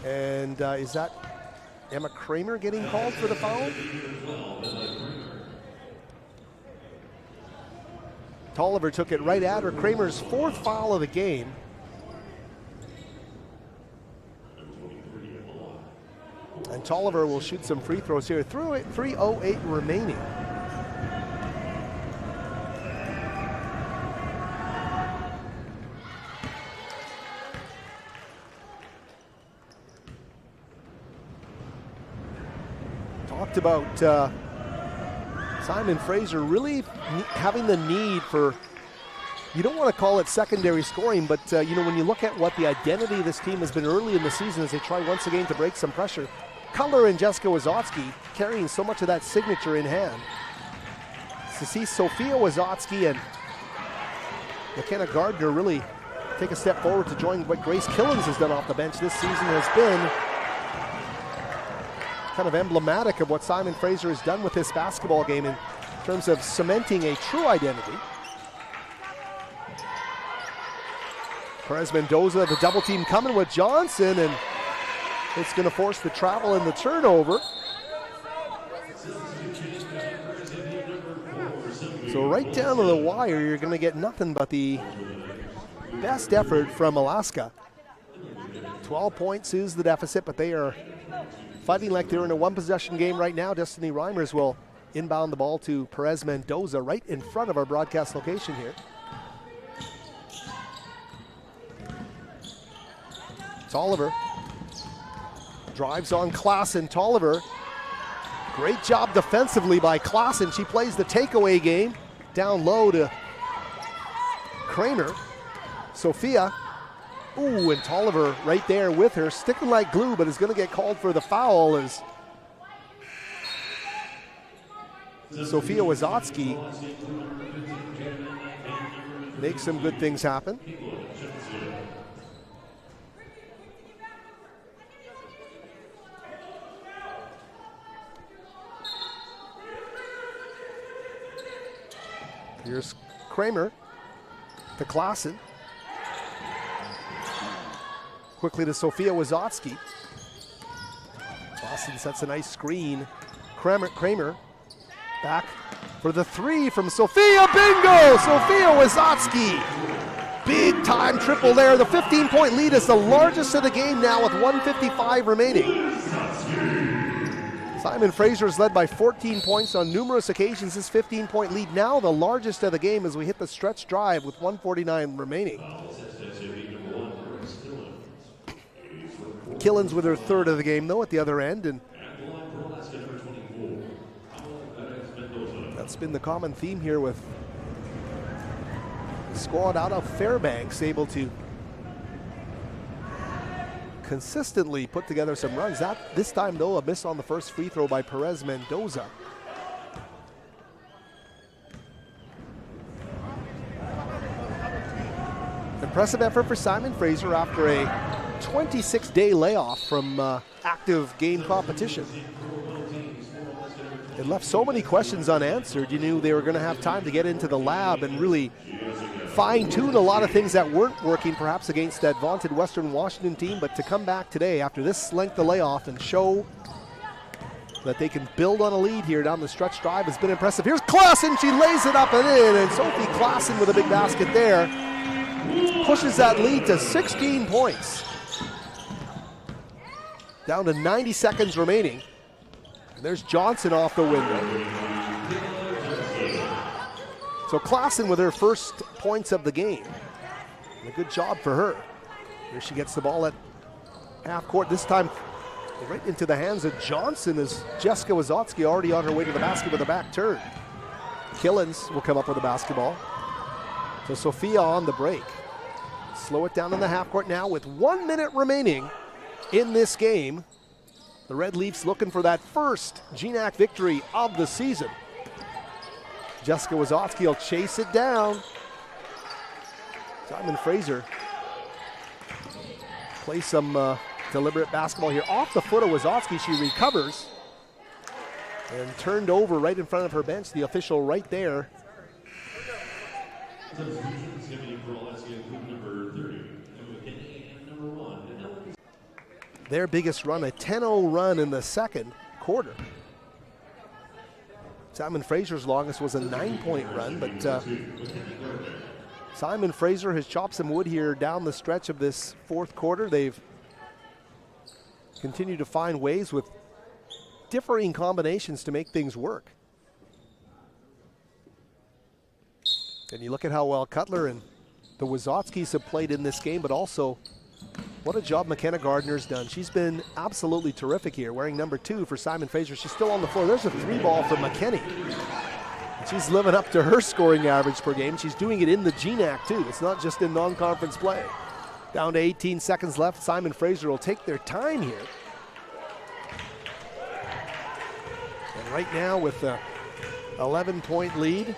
And is that Emma Kramer getting called for the foul? Tolliver took it right at her. Kramer's fourth foul of the game. And Tolliver will shoot some free throws here. 3:08 remaining. Talked about Simon Fraser really having the need for, you don't want to call it secondary scoring, but when you look at what the identity of this team has been early in the season as they try once again to break some pressure, Cutler and Jessica Wazotsky carrying so much of that signature in hand. To see Sophia Wazotsky and McKenna Gardner really take a step forward to join what Grace Killens has done off the bench this season has been kind of emblematic of what Simon Fraser has done with this basketball game in terms of cementing a true identity. Perez Mendoza, the double team coming with Johnson, and it's going to force the travel and the turnover. So right down to the wire, you're going to get nothing but the best effort from Alaska. 12 points is the deficit, but they are fighting like they're in a one-possession game right now. Destiny Reimers will inbound the ball to Perez Mendoza right in front of our broadcast location here. Tolliver drives on Klassen. Tolliver, great job defensively by Klassen. She plays the takeaway game down low to Kramer. Sophia, ooh, and Tolliver right there with her, sticking like glue, but is going to get called for the foul as Sophia Wazotsky makes some good things happen. Here's Kramer to Klassen. Quickly to Sophia Wazotsky. Klassen sets a nice screen. Kramer back for the three from Sophia. Bingo! Sophia Wazotsky. Big time triple there. The 15-point lead is the largest of the game now with 1:55 remaining. Simon Fraser is led by 14 points on numerous occasions. His 15-point lead now the largest of the game as we hit the stretch drive with 1:49 remaining. Killens with her third of the game though at the other end, and that's been the common theme here with the squad out of Fairbanks able to consistently put together some runs. This time though, a miss on the first free throw by Perez Mendoza. Impressive effort for Simon Fraser after a 26-day layoff from active game competition. It left so many questions unanswered. You knew they were going to have time to get into the lab and really fine-tune a lot of things that weren't working perhaps against that vaunted Western Washington team, but to come back today after this length of layoff and show that they can build on a lead here down the stretch drive has been impressive. Here's Klassen, she lays it up and in, and Sophie Klassen with a big basket there pushes that lead to 16 points. Down to 90 seconds remaining. And there's Johnson off the window. So Klassen with her first points of the game. And a good job for her. Here she gets the ball at half court. This time right into the hands of Johnson as Jessica Wazotsky already on her way to the basket with a back turn. Killens will come up with the basketball. So Sophia on the break. Slow it down in the half court now with 1 minute remaining in this game. The Red Leafs looking for that first GNAC victory of the season. Jessica Wazotsky will chase it down. Simon Fraser plays some deliberate basketball here. Off the foot of Wazotsky, she recovers and turned over right in front of her bench. The official right there. Their biggest run, a 10-0 run in the second quarter. Simon Fraser's longest was a 9-point run, but Simon Fraser has chopped some wood here down the stretch of this fourth quarter. They've continued to find ways with differing combinations to make things work. And you look at how well Cutler and the Wazotskis have played in this game, but also what a job McKenna Gardner's done. She's been absolutely terrific here, wearing number 2 for Simon Fraser. She's still on the floor. There's a 3-ball from McKinney. She's living up to her scoring average per game. She's doing it in the GNAC too. It's not just in non-conference play. Down to 18 seconds left. Simon Fraser will take their time here. And right now with a 11-point lead,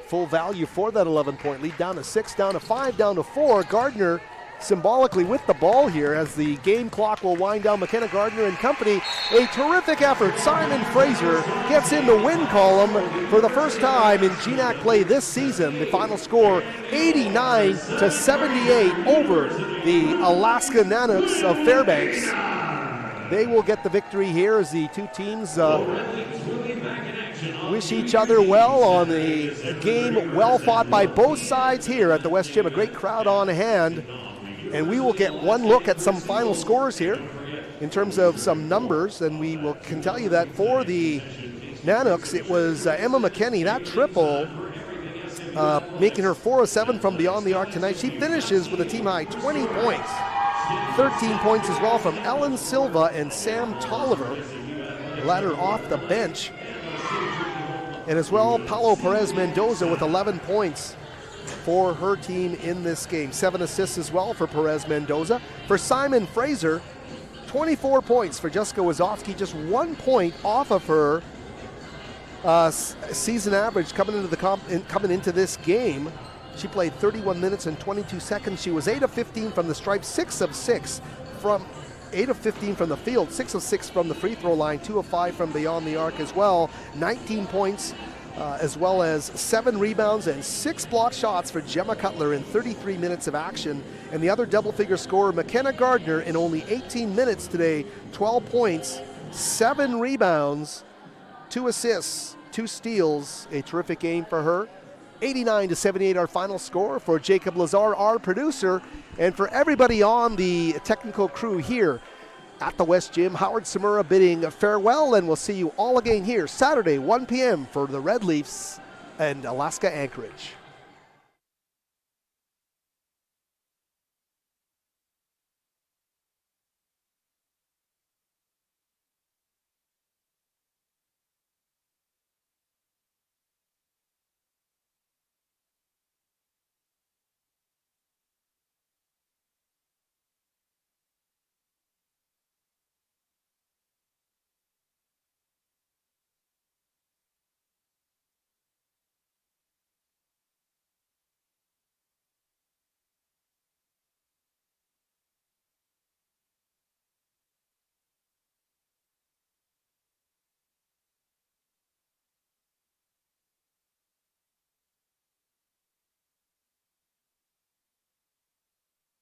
full value for that 11-point lead, down to 6, down to 5, down to 4. Gardner symbolically with the ball here as the game clock will wind down. McKenna Gardner and company, a terrific effort. Simon Fraser gets in the win column for the first time in GNAC play this season. The final score 89-78 over the Alaska Nanooks of Fairbanks. They will get the victory here as the two teams wish each other well on the game well fought by both sides here at the West Gym. A great crowd on hand. And we will get one look at some final scores here in terms of some numbers. And we can tell you that for the Nanooks, it was Emma McKinney, that triple, making her 4 of 7 from beyond the arc tonight. She finishes with a team high 20 points. 13 points as well from Ellen Silva and Sam Tolliver, the latter off the bench. And as well, Paulo Perez Mendoza with 11 points for her team in this game. 7 assists as well for Perez Mendoza. For Simon Fraser, 24 points for Jessica Wazotsky, just 1 point off of her season average coming into this game. She played 31 minutes and 22 seconds. She was 8 of 15 from the stripe, 6 of 6 from 8 of 15 from the field, 6 of 6 from the free throw line, 2 of 5 from beyond the arc as well. 19 points as well as 7 rebounds and 6 block shots for Gemma Cutler in 33 minutes of action. And the other double-figure scorer, McKenna Gardner, in only 18 minutes today, 12 points, 7 rebounds, 2 assists, 2 steals. A terrific game for her. 89-78 our final score. For Jacob Lazar, our producer, and for everybody on the technical crew here at the West Gym, Howard Samura bidding farewell, and we'll see you all again here Saturday, 1 p.m. for the Red Leafs and Alaska Anchorage.